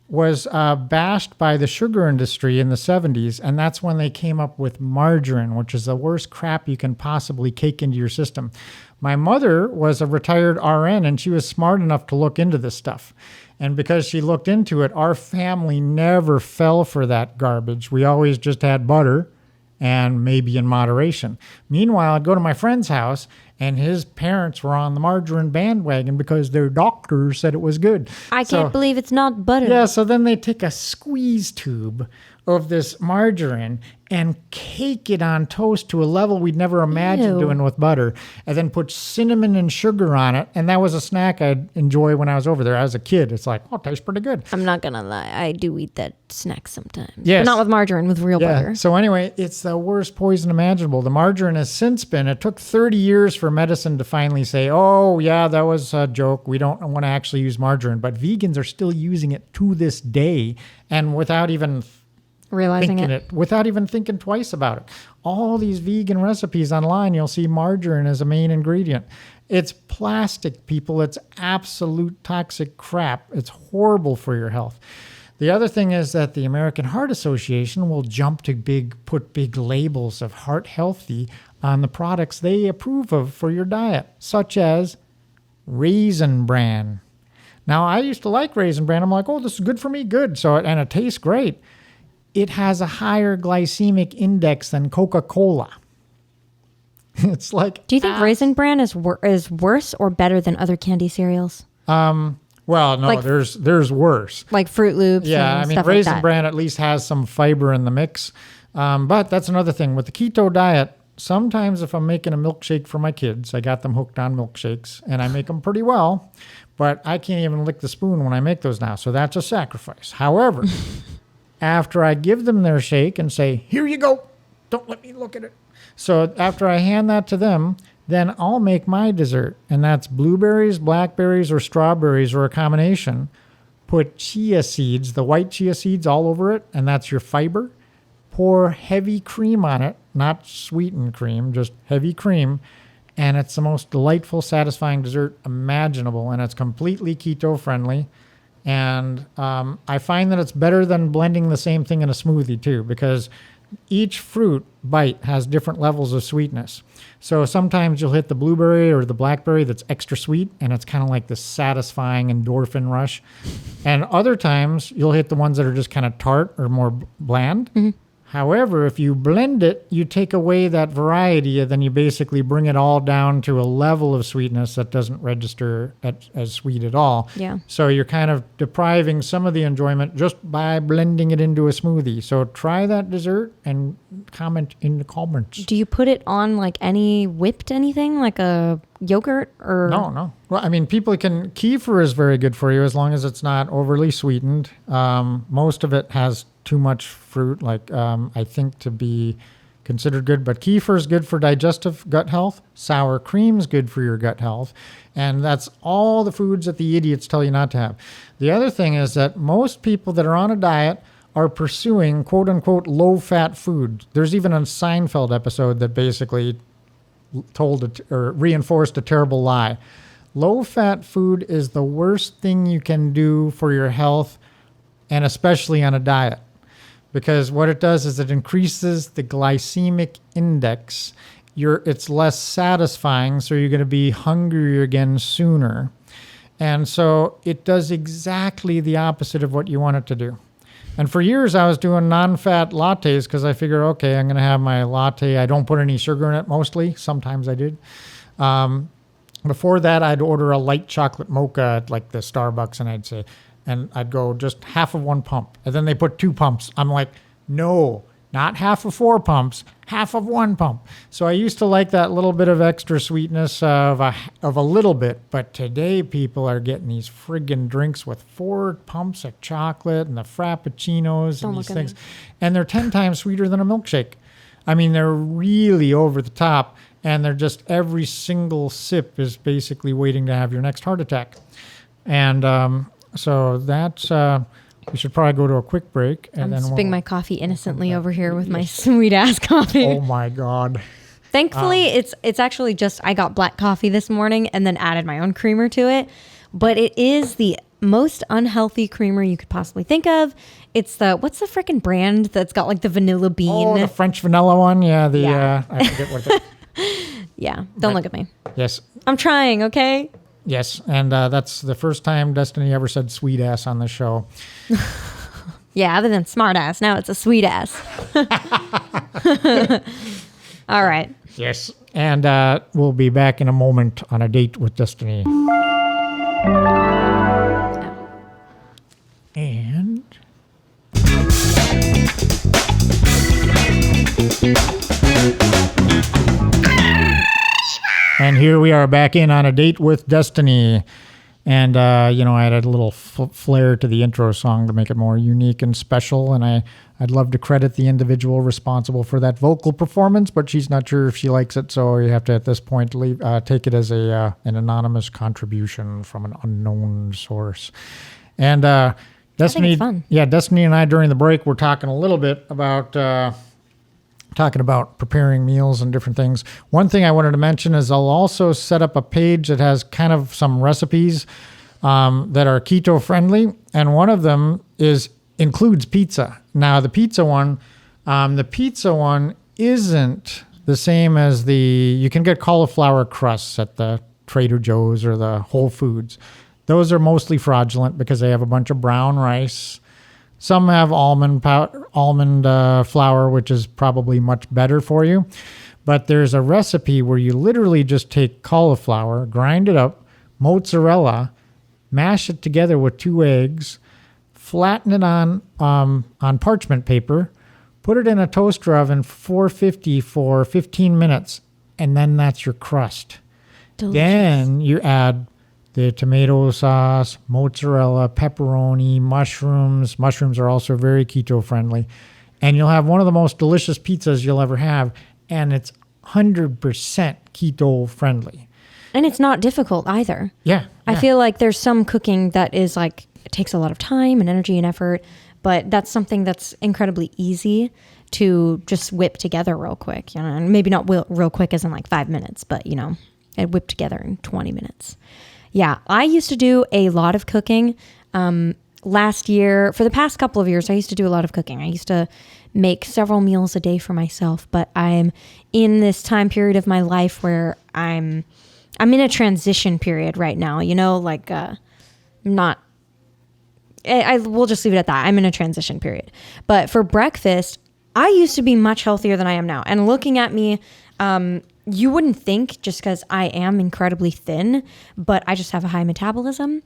was bashed by the sugar industry in the 70s, and that's when they came up with margarine, which is the worst crap you can possibly cake into your system. My mother was a retired RN, and she was smart enough to look into this stuff. And because she looked into it, our family never fell for that garbage. We always just had butter, and maybe in moderation. Meanwhile, I'd go to my friend's house, and his parents were on the margarine bandwagon because their doctor said it was good. I can't believe it's not butter. Yeah, so then they take a squeeze tube of this margarine and cake it on toast to a level we'd never imagined doing with butter, and then put cinnamon and sugar on it. And that was a snack I'd enjoy when I was over there. As a kid, it's like, oh, it tastes pretty good. I'm not going to lie. I do eat that snack sometimes. Yes. But not with margarine, with real butter. So anyway, it's the worst poison imaginable. The margarine has since been, it took 30 years for medicine to finally say, oh, yeah, that was a joke. We don't want to actually use margarine. But vegans are still using it to this day, and without even realizing it, without even thinking twice about it. All these vegan recipes online, you'll see margarine as a main ingredient. It's plastic, people. It's absolute toxic crap. It's horrible for your health. The other thing is that the American Heart Association will jump to put big labels of heart healthy on the products they approve of for your diet, such as Raisin Bran. Now, I used to like Raisin Bran. I'm like, oh, this is good for me, good. And it tastes great. It has a higher glycemic index than Coca-Cola. It's like... Do you think Raisin Bran is worse or better than other candy cereals? Well, no, like, there's worse. Like Fruit Loops and stuff Raisin like that. Bran at least has some fiber in the mix. But that's another thing. With the keto diet, sometimes if I'm making a milkshake for my kids, I got them hooked on milkshakes, and I make them pretty well, but I can't even lick the spoon when I make those now, so that's a sacrifice. However... after I give them their shake and say, here you go, don't let me look at it. So after I hand that to them, then I'll make my dessert. And that's blueberries, blackberries, or strawberries, or a combination. Put chia seeds, the white chia seeds all over it, and that's your fiber. pour heavy cream on it, not sweetened cream, just heavy cream. And it's the most delightful, satisfying dessert imaginable. And it's completely keto friendly. And I find that it's better than blending the same thing in a smoothie too, because each fruit bite has different levels of sweetness. So sometimes you'll hit the blueberry or the blackberry that's extra sweet, and it's kind of like this satisfying endorphin rush. And other times you'll hit the ones that are just kind of tart or more bland. Mm-hmm. However, if you blend it, you take away that variety, and then you basically bring it all down to a level of sweetness that doesn't register as sweet at all. Yeah. So you're kind of depriving some of the enjoyment just by blending it into a smoothie. So try that dessert and comment in the comments. Do you put it on like any whipped anything, like a yogurt or? No. Well, I mean, Kefir is very good for you as long as it's not overly sweetened. Most of it has too much fruit, I think, to be considered good. But kefir is good for digestive gut health. Sour cream is good for your gut health. And that's all the foods that the idiots tell you not to have. The other thing is that most people that are on a diet are pursuing quote-unquote low-fat food. There's even a Seinfeld episode that basically reinforced a terrible lie. Low-fat food is the worst thing you can do for your health, and especially on a diet. Because what it does is it increases the glycemic index. It's less satisfying, so you're going to be hungrier again sooner. And so it does exactly the opposite of what you want it to do. And for years, I was doing non-fat lattes because I figured, okay, I'm going to have my latte. I don't put any sugar in it mostly. Sometimes I did. Before that, I'd order a light chocolate mocha at like the Starbucks, and I'd go just half of one pump. And then they put 2 pumps. I'm like, no, not half of 4 pumps, half of 1 pump. So I used to like that little bit of extra sweetness of a little bit. But today people are getting these friggin' drinks with 4 pumps of chocolate and the frappuccinos and these things. And they're 10 times sweeter than a milkshake. I mean, they're really over the top. And they're just, every single sip is basically waiting to have your next heart attack. And so that's, we should probably go to a quick break. And I'm sipping my coffee innocently over here with my sweet ass coffee. Oh my God. Thankfully, it's actually just, I got black coffee this morning and then added my own creamer to it. But it is the most unhealthy creamer you could possibly think of. It's what's the frickin' brand that's got like the vanilla bean? Oh, the French vanilla one? Yeah, I forget what it is. Yeah, don't look at me. Yes. I'm trying, okay? Yes, and that's the first time Destinee ever said sweet ass on the show. Yeah, other than smart ass, now it's a sweet ass. All right. Yes, and we'll be back in a moment on A Date with Destinee. And... And here we are back in on A Date with Destinee. And, I added a little flair to the intro song to make it more unique and special. And I'd love to credit the individual responsible for that vocal performance, but she's not sure if she likes it. So you have to, at this point, take it as an anonymous contribution from an unknown source. And Destinee, Destinee and I, during the break, were talking a little bit about... preparing meals and different things. One thing I wanted to mention is I'll also set up a page that has kind of some recipes that are keto friendly, and one of them includes pizza. Now the pizza one isn't the same as you can get cauliflower crusts at the Trader Joe's or the Whole Foods. Those are mostly fraudulent because they have a bunch of brown rice. Some have almond flour, which is probably much better for you. But there's a recipe where you literally just take cauliflower, grind it up, mozzarella, mash it together with 2 eggs, flatten it on parchment paper, put it in a toaster oven 450 for 15 minutes, and then that's your crust. Delicious. Then you add the tomato sauce, mozzarella, pepperoni, mushrooms. Mushrooms are also very keto friendly. And you'll have one of the most delicious pizzas you'll ever have. And it's 100% keto friendly. And it's not difficult either. Yeah. I feel like there's some cooking that is like, it takes a lot of time and energy and effort. But that's something that's incredibly easy to just whip together real quick, you know, and maybe not real quick as in like 5 minutes, but you know, it whipped together in 20 minutes. Yeah. I used to do a lot of cooking. Last year, for the past couple of years, I used to do a lot of cooking. I used to make several meals a day for myself, but I'm in this time period of my life where I'm in a transition period right now, you know, like, not, I will just leave it at that. I'm in a transition period, but for breakfast, I used to be much healthier than I am now. And looking at me, you wouldn't think just because I am incredibly thin, but I just have a high metabolism.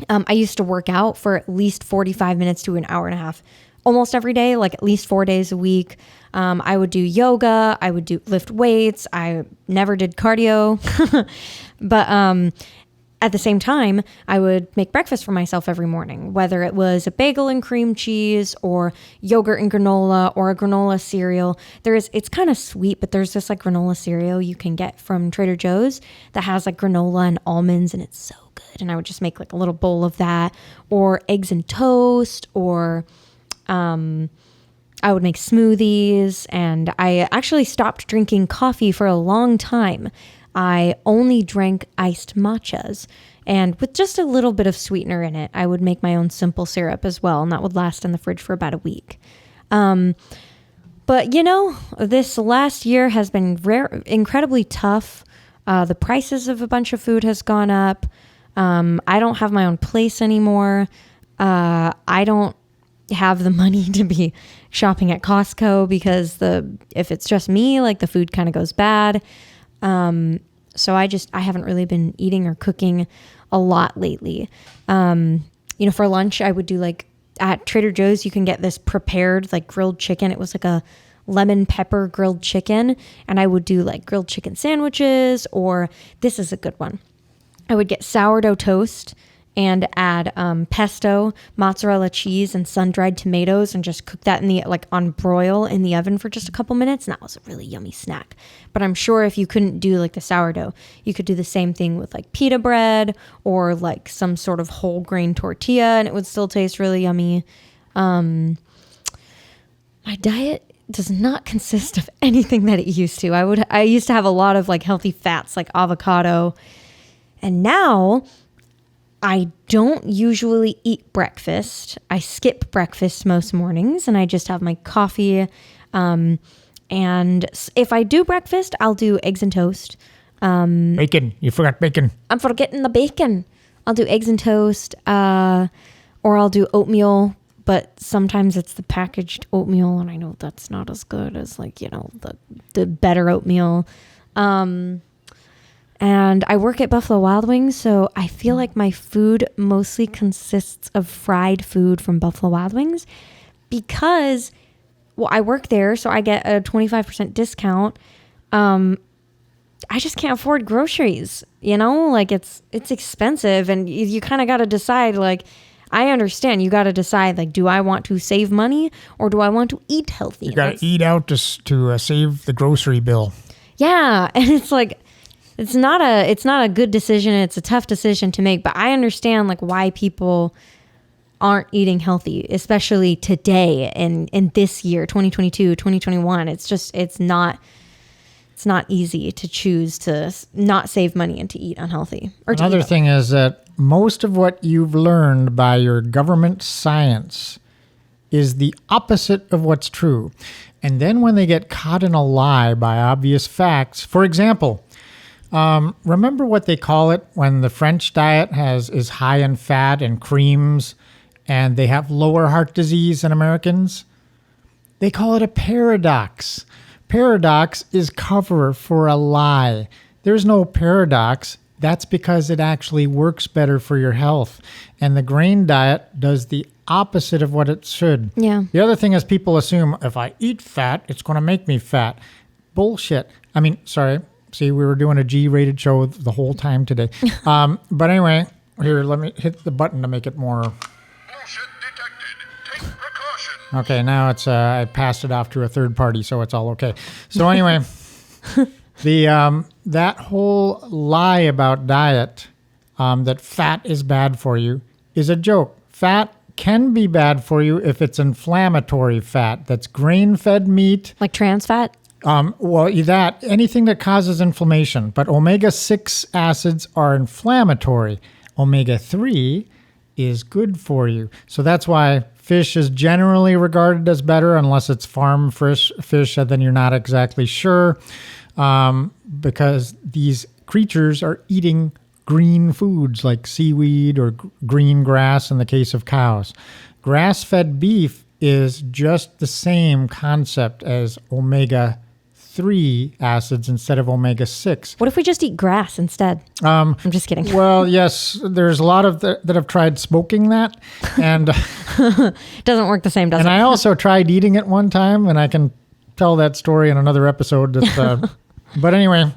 I used to work out for at least 45 minutes to an hour and a half almost every day, like at least 4 days a week. I would do yoga. I would lift weights. I never did cardio. But at the same time, I would make breakfast for myself every morning, whether it was a bagel and cream cheese or yogurt and granola or a granola cereal. It's kind of sweet, but there's this like granola cereal you can get from Trader Joe's that has like granola and almonds, and it's so good. And I would just make like a little bowl of that, or eggs and toast, or I would make smoothies. And I actually stopped drinking coffee for a long time. I only drank iced matchas, and with just a little bit of sweetener in it. I would make my own simple syrup as well, and that would last in the fridge for about a week. But you know, this last year has been incredibly tough. The prices of a bunch of food has gone up. I don't have my own place anymore. I don't have the money to be shopping at Costco because if it's just me, like the food kind of goes bad. So I haven't really been eating or cooking a lot lately. You know, for lunch, I would do like at Trader Joe's, you can get this prepared like grilled chicken. It was like a lemon pepper grilled chicken. And I would do like grilled chicken sandwiches, or this is a good one. I would get sourdough toast and add pesto, mozzarella cheese, and sun-dried tomatoes, and just cook that on broil in the oven for just a couple minutes. And that was a really yummy snack. But I'm sure if you couldn't do like the sourdough, you could do the same thing with like pita bread or like some sort of whole grain tortilla, and it would still taste really yummy. My diet does not consist of anything that it used to. I used to have a lot of like healthy fats like avocado, and now I don't usually eat breakfast. I skip breakfast most mornings, and I just have my coffee. And if I do breakfast, I'll do eggs and toast. Bacon. You forgot bacon. I'm forgetting the bacon. I'll do eggs and toast, or I'll do oatmeal, but sometimes it's the packaged oatmeal, and I know that's not as good as like, you know, the better oatmeal. And I work at Buffalo Wild Wings, so I feel like my food mostly consists of fried food from Buffalo Wild Wings because, well, I work there, so I get a 25% discount. I just can't afford groceries, you know? Like, it's expensive, and you kind of got to decide, like, I understand you got to decide, like, do I want to save money or do I want to eat healthy? You got to eat out to save the grocery bill. Yeah, and it's like, it's not a good decision. It's a tough decision to make, but I understand like why people aren't eating healthy, especially today in this year, 2022, 2021. It's not easy to choose to not save money and to eat unhealthy. Or another thing is that most of what you've learned by your government science is the opposite of what's true. And then when they get caught in a lie by obvious facts, for example, remember what they call it when the French diet is high in fat and creams and they have lower heart disease than Americans? They call it a paradox. Paradox is cover for a lie. There's no paradox. That's because it actually works better for your health. And the grain diet does the opposite of what it should. Yeah. The other thing is people assume if I eat fat, it's going to make me fat. Bullshit. I mean, sorry. See, we were doing a G-rated show the whole time today. But anyway, here, let me hit the button to make it more. Bullshit detected. Take precaution. Okay, now it's I passed it off to a third party, so it's all okay. So anyway, that whole lie about diet, that fat is bad for you, is a joke. Fat can be bad for you if it's inflammatory fat. That's grain-fed meat. Like trans fat? Anything that causes inflammation. But omega-6 acids are inflammatory. Omega-3 is good for you. So that's why fish is generally regarded as better unless it's farm fish, and then you're not exactly sure, because these creatures are eating green foods like seaweed or green grass in the case of cows. Grass-fed beef is just the same concept as omega-3 acids instead of omega-6. What if we just eat grass instead? I'm just kidding. Well, yes, there's a lot of that have tried smoking that, and Doesn't work the same, does and it? I also tried eating it one time, and I can tell that story in another episode. But anyway,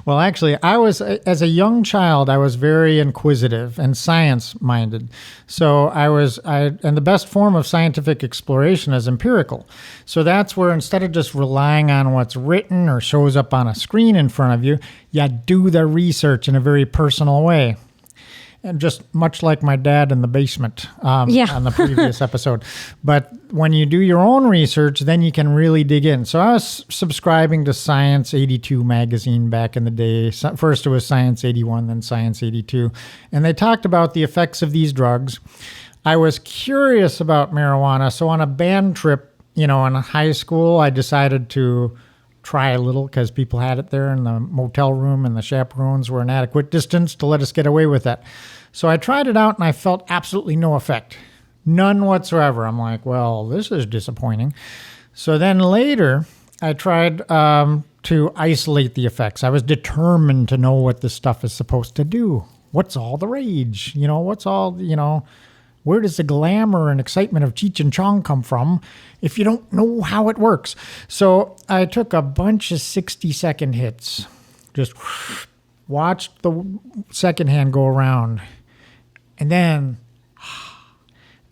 well, actually, as a young child, I was very inquisitive and science-minded. So and the best form of scientific exploration is empirical. So that's where instead of just relying on what's written or shows up on a screen in front of you, you do the research in a very personal way. And just much like my dad in the basement on the previous episode. But when you do your own research, then you can really dig in. So I was subscribing to Science 82 magazine back in the day. First it was Science 81, then Science 82. And they talked about the effects of these drugs. I was curious about marijuana. So on a band trip, in high school, I decided to try a little because people had it there in the motel room and the chaperones were an adequate distance to let us get away with that. So I tried it out and I felt absolutely no effect. None whatsoever. I'm like, well, this is disappointing. So then later I tried to isolate the effects. I was determined to know what this stuff is supposed to do. What's all the rage? Where does the glamour and excitement of Cheech and Chong come from if you don't know how it works? So I took a bunch of 60-second hits, just watched the second hand go around, and then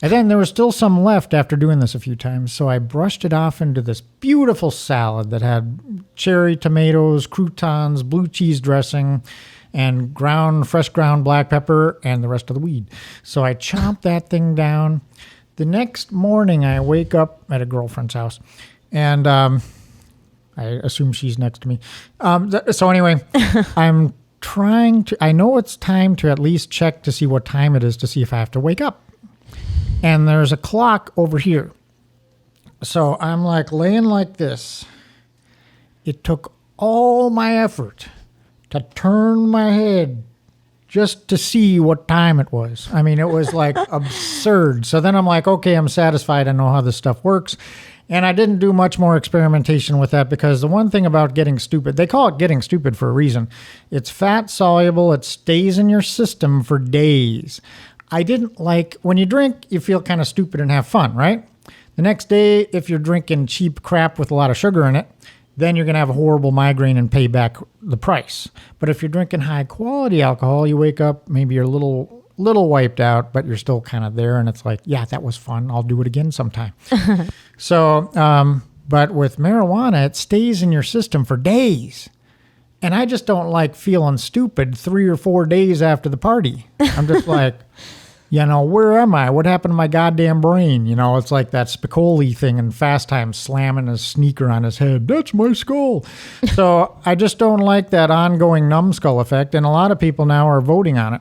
there was still some left after doing this a few times. So I brushed it off into this beautiful salad that had cherry tomatoes, croutons, blue cheese dressing, and fresh ground black pepper, and the rest of the weed. So I chomped that thing down. The next morning, I wake up at a girlfriend's house, and I assume she's next to me. So anyway, I know it's time to at least check to see what time it is to see if I have to wake up. And there's a clock over here. So I'm like laying like this. It took all my effort to turn my head just to see what time it was. I mean, it was like absurd. So then I'm like, okay, I'm satisfied. I know how this stuff works. And I didn't do much more experimentation with that because the one thing about getting stupid, they call it getting stupid for a reason. It's fat soluble. It stays in your system for days. I didn't like, when you drink, you feel kind of stupid and have fun, right? The next day, if you're drinking cheap crap with a lot of sugar in it, then you're going to have a horrible migraine and pay back the price. But if you're drinking high quality alcohol, you wake up, maybe you're a little wiped out, but you're still kind of there. And it's like, yeah, that was fun. I'll do it again sometime. So, but with marijuana, it stays in your system for days. And I just don't like feeling stupid 3 or 4 days after the party. I'm just like, where am I? What happened to my goddamn brain? It's like that Spicoli thing in Fast Times slamming his sneaker on his head. That's my skull. So I just don't like that ongoing numbskull effect. And a lot of people now are voting on it.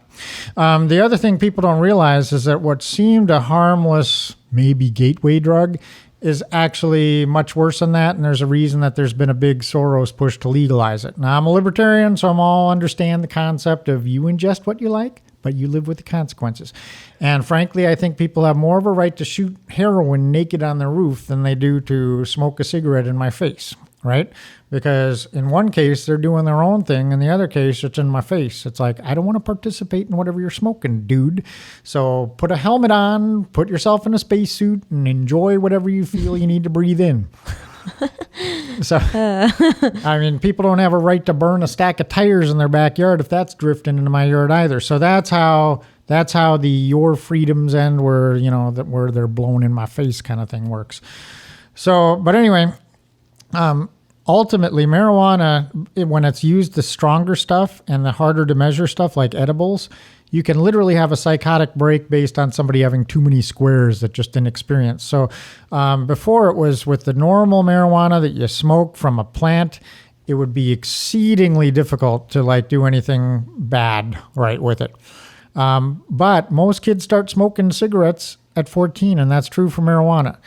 The other thing people don't realize is that what seemed a harmless, maybe gateway drug is actually much worse than that. And there's a reason that there's been a big Soros push to legalize it. Now, I'm a libertarian, so I'm all understand the concept of you ingest what you like, but you live with the consequences. And frankly, I think people have more of a right to shoot heroin naked on their roof than they do to smoke a cigarette in my face, right? Because in one case, they're doing their own thing. In the other case, it's in my face. It's like, I don't want to participate in whatever you're smoking, dude. So put a helmet on, put yourself in a spacesuit, and enjoy whatever you feel you need to breathe in. So, I mean, people don't have a right to burn a stack of tires in their backyard if that's drifting into my yard either. So that's how the your freedoms end, where where they're blown in my face kind of thing works. So, but anyway, ultimately, marijuana, when it's used the stronger stuff and the harder to measure stuff like edibles, you can literally have a psychotic break based on somebody having too many squares that just didn't experience. So before it was with the normal marijuana that you smoke from a plant, it would be exceedingly difficult to like do anything bad right with it. But most kids start smoking cigarettes at 14, and that's true for marijuana.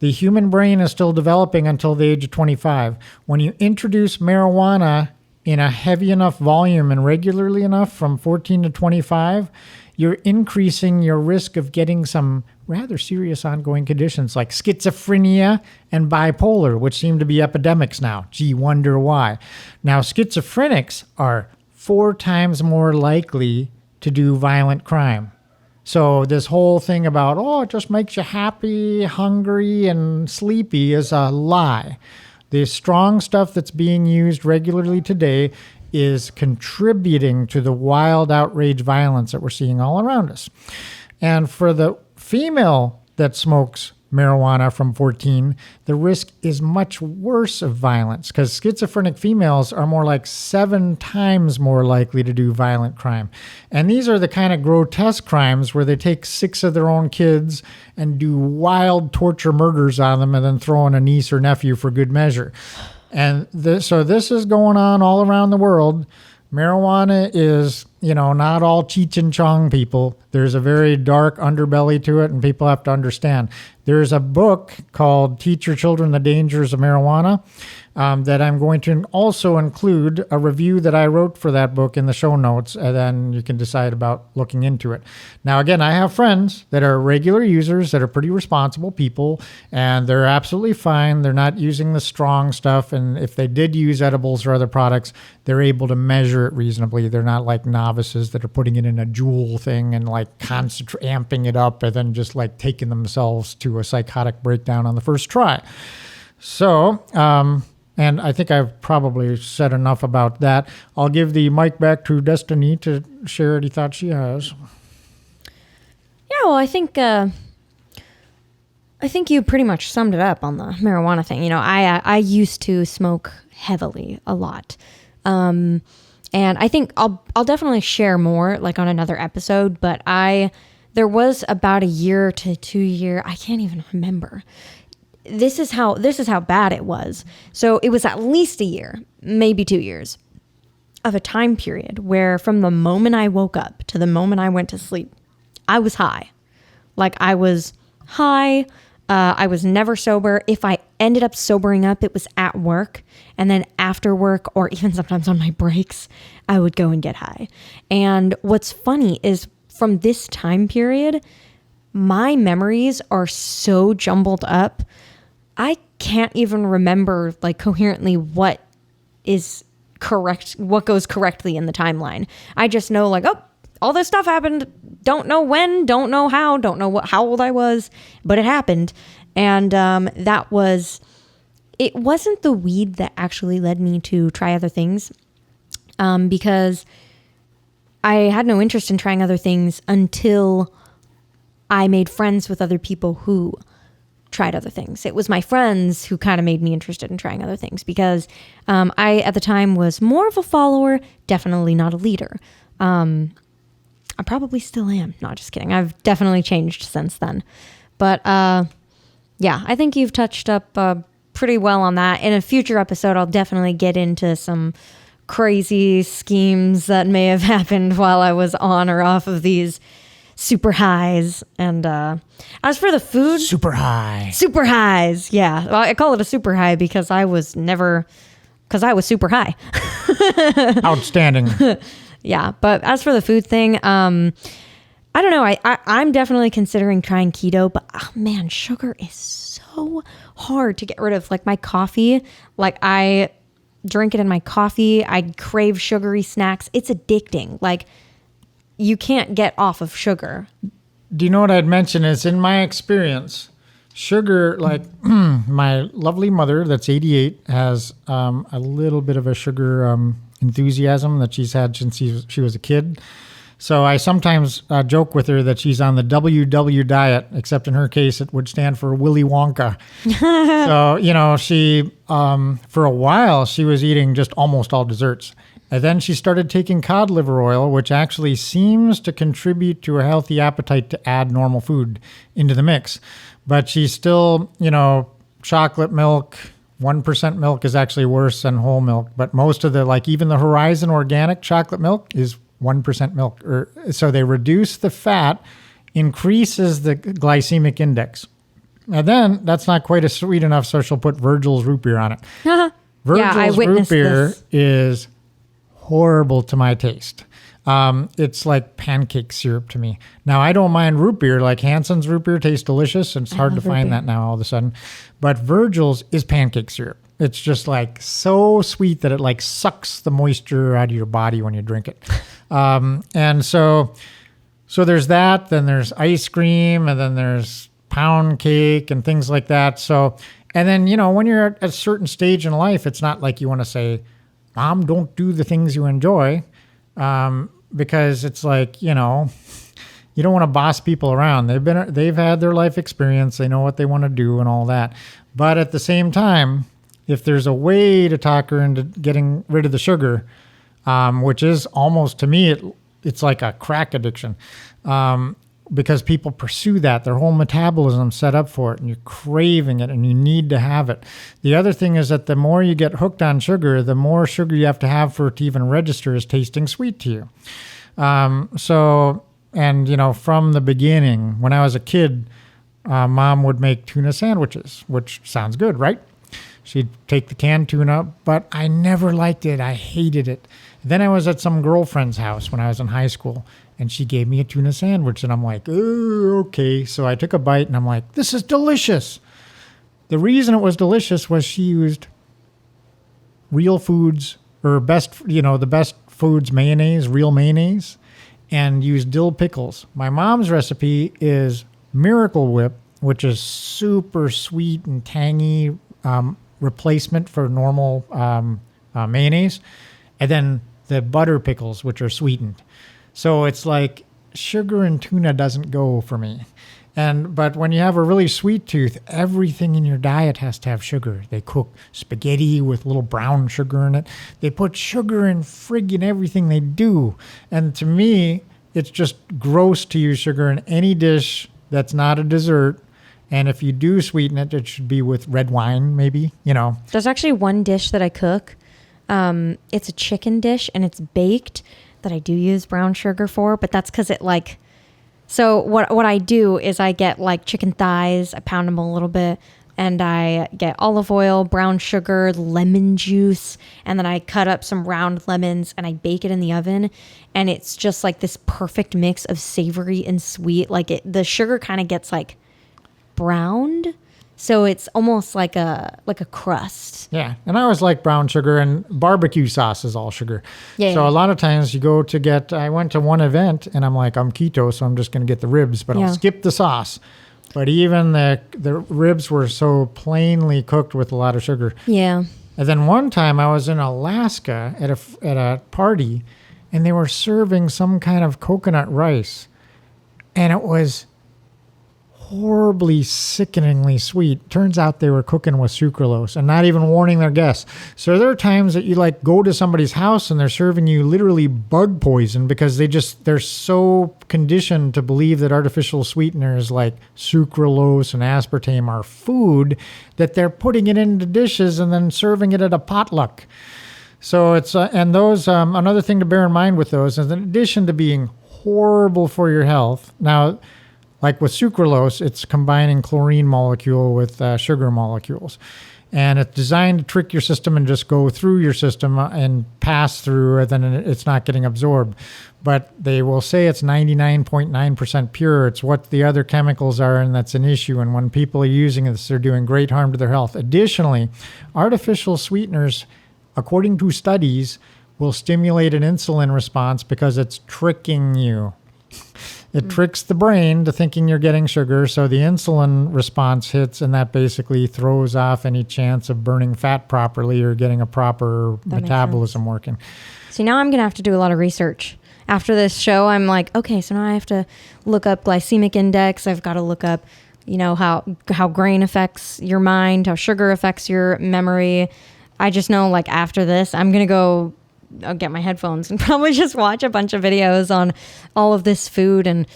The human brain is still developing until the age of 25. When you introduce marijuana in a heavy enough volume and regularly enough from 14 to 25, you're increasing your risk of getting some rather serious ongoing conditions like schizophrenia and bipolar, which seem to be epidemics now. Gee, wonder why. Now, schizophrenics are 4 times more likely to do violent crime. So this whole thing about, it just makes you happy, hungry, and sleepy is a lie. The strong stuff that's being used regularly today is contributing to the wild outrage violence that we're seeing all around us. And for the female that smokes marijuana from 14, the risk is much worse of violence because schizophrenic females are more like 7 times more likely to do violent crime. And these are the kind of grotesque crimes where they take 6 of their own kids and do wild torture murders on them and then throw in a niece or nephew for good measure. And so this is going on all around the world. Marijuana is, not all Cheech and Chong people. There's a very dark underbelly to it, and people have to understand. There's a book called Teach Your Children the Dangers of Marijuana that I'm going to also include a review that I wrote for that book in the show notes, and then you can decide about looking into it. Now, again, I have friends that are regular users that are pretty responsible people, and they're absolutely fine. They're not using the strong stuff, and if they did use edibles or other products, they're able to measure it reasonably. They're not like novices that are putting it in a Juul thing and like amping it up and then just like taking themselves to a psychotic breakdown on the first try. So, and I think I've probably said enough about that. I'll give the mic back to Destinee to share any thoughts she has. Yeah, well, I think you pretty much summed it up on the marijuana thing. I used to smoke heavily a lot. And I think I'll definitely share more like on another episode, but there was about a year to 2 year, I can't even remember. This is how bad it was. So it was at least a year, maybe 2 years of a time period where from the moment I woke up to the moment I went to sleep, I was high. Like I was high. I was never sober. If I ended up sobering up, it was at work. And then after work, or even sometimes on my breaks, I would go and get high. And what's funny is from this time period, my memories are so jumbled up. I can't even remember like coherently what is correct, what goes correctly in the timeline. I just know like, all this stuff happened. Don't know when, don't know how, don't know how old I was, but it happened. And it wasn't the weed that actually led me to try other things, because I had no interest in trying other things until I made friends with other people who tried other things. It was my friends who kind of made me interested in trying other things because I, at the time, was more of a follower, definitely not a leader. I probably still am. Not just kidding. I've definitely changed since then. But yeah, I think you've touched up pretty well on that. In a future episode, I'll definitely get into some crazy schemes that may have happened while I was on or off of these super highs. And as for the food, Super highs. Yeah. Well, I call it a super high because I was super high. Outstanding. Yeah. But as for the food thing, I don't know. I'm definitely considering trying keto, but man, sugar is so hard to get rid of. Like my coffee, like I drink it in my coffee. I crave sugary snacks. It's addicting. Like you can't get off of sugar. Do you know what I'd mention is in my experience, sugar, like my lovely mother that's 88 has a little bit of a sugar enthusiasm that she's had since she was a kid. So I sometimes joke with her that she's on the WW diet, except in her case, it would stand for Willy Wonka. So, she, for a while, she was eating just almost all desserts. And then she started taking cod liver oil, which actually seems to contribute to a healthy appetite to add normal food into the mix. But she's still, chocolate milk, 1% milk is actually worse than whole milk. But most of even the Horizon organic chocolate milk is 1% milk. So they reduce the fat, increases the glycemic index. And then that's not quite as sweet enough, so she'll put Virgil's root beer on it. Virgil's root beer is horrible to my taste. It's like pancake syrup to me. Now, I don't mind root beer. Like Hanson's root beer tastes delicious, and it's hard to find that now all of a sudden. But Virgil's is pancake syrup. It's just like so sweet that it like sucks the moisture out of your body when you drink it. And so there's that. Then there's ice cream, and then there's pound cake and things like that. So, and then, when you're at a certain stage in life, it's not like you want to say, Mom, don't do the things you enjoy. Because it's like, you don't want to boss people around. They've had their life experience. They know what they want to do and all that. But at the same time, if there's a way to talk her into getting rid of the sugar, which is almost, to me, it's like a crack addiction. Because people pursue that. Their whole metabolism's set up for it, and you're craving it, and you need to have it. The other thing is that the more you get hooked on sugar, the more sugar you have to have for it to even register as tasting sweet to you. From the beginning, when I was a kid, Mom would make tuna sandwiches, which sounds good, right? She'd take the canned tuna, but I never liked it. I hated it. Then I was at some girlfriend's house when I was in high school, and she gave me a tuna sandwich, and I'm like, oh, okay. So I took a bite, and I'm like, this is delicious. The reason it was delicious was she used real foods, or the best foods mayonnaise, real mayonnaise, and used dill pickles. My mom's recipe is Miracle Whip, which is super sweet and tangy replacement for normal mayonnaise, and then the butter pickles, which are sweetened. So it's like sugar and tuna doesn't go for me. But when you have a really sweet tooth, everything in your diet has to have sugar. They cook spaghetti with little brown sugar in it. They put sugar in friggin' everything they do. And to me, it's just gross to use sugar in any dish that's not a dessert. And if you do sweeten it, it should be with red wine, maybe, There's actually one dish that I cook. It's a chicken dish, and it's baked, that I do use brown sugar for, but that's because so what I do is I get like chicken thighs, I pound them a little bit, and I get olive oil, brown sugar, lemon juice, and then I cut up some round lemons and I bake it in the oven, and it's just like this perfect mix of savory and sweet. The sugar kind of gets like browned, so it's almost like a crust. Yeah, and I always like brown sugar, and barbecue sauce is all sugar. Yeah. So a lot of times you go to I went to one event, and I'm like, I'm keto, so I'm just going to get the ribs, but I'll skip the sauce. But even the ribs were so plainly cooked with a lot of sugar. Yeah. And then one time I was in Alaska at a party, and they were serving some kind of coconut rice, and it was horribly, sickeningly sweet. Turns out they were cooking with sucralose and not even warning their guests. So there are times that you go to somebody's house and they're serving you literally bug poison because they're so conditioned to believe that artificial sweeteners like sucralose and aspartame are food that they're putting it into dishes and then serving it at a potluck. So it's and those another thing to bear in mind with those is, in addition to being horrible for your health, now, like with sucralose, it's combining chlorine molecule with sugar molecules. And it's designed to trick your system and just go through your system and pass through, and then it's not getting absorbed. But they will say it's 99.9% pure. It's what the other chemicals are, and that's an issue. And when people are using this, they're doing great harm to their health. Additionally, artificial sweeteners, according to studies, will stimulate an insulin response because it's tricking you. It tricks the brain to thinking you're getting sugar, so the insulin response hits, and that basically throws off any chance of burning fat properly or getting a proper metabolism working. See, now I'm going to have to do a lot of research. After this show, I'm like, okay, so now I have to look up glycemic index. I've got to look up, how grain affects your mind, how sugar affects your memory. I just know, after this, I'm going to go I'll get my headphones and probably just watch a bunch of videos on all of this food. And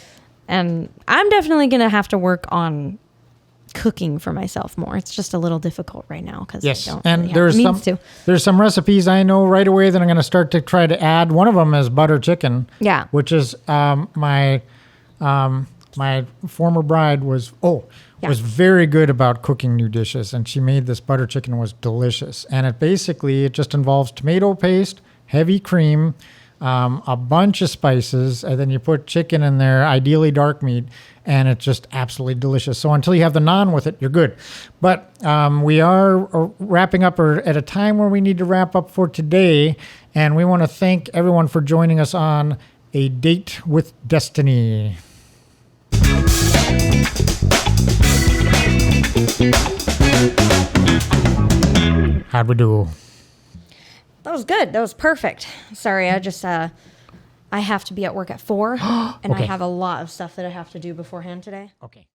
I'm definitely going to have to work on cooking for myself more. It's just a little difficult right now because Yes, I don't and really have the means to. there's some recipes I know right away that I'm going to start to try to add. One of them is butter chicken. Yeah. Which is my former bride was very good about cooking new dishes, and she made this butter chicken was delicious. And it just involves tomato paste, heavy cream, a bunch of spices, and then you put chicken in there, ideally dark meat, and it's just absolutely delicious. So until you have the naan with it, you're good. But we are wrapping up at a time where we need to wrap up for today, and we want to thank everyone for joining us on A Date with Destinee. How'd we do? That was good. That was perfect. Sorry, I just I have to be at work at 4 and Okay. I have a lot of stuff that I have to do beforehand today. Okay.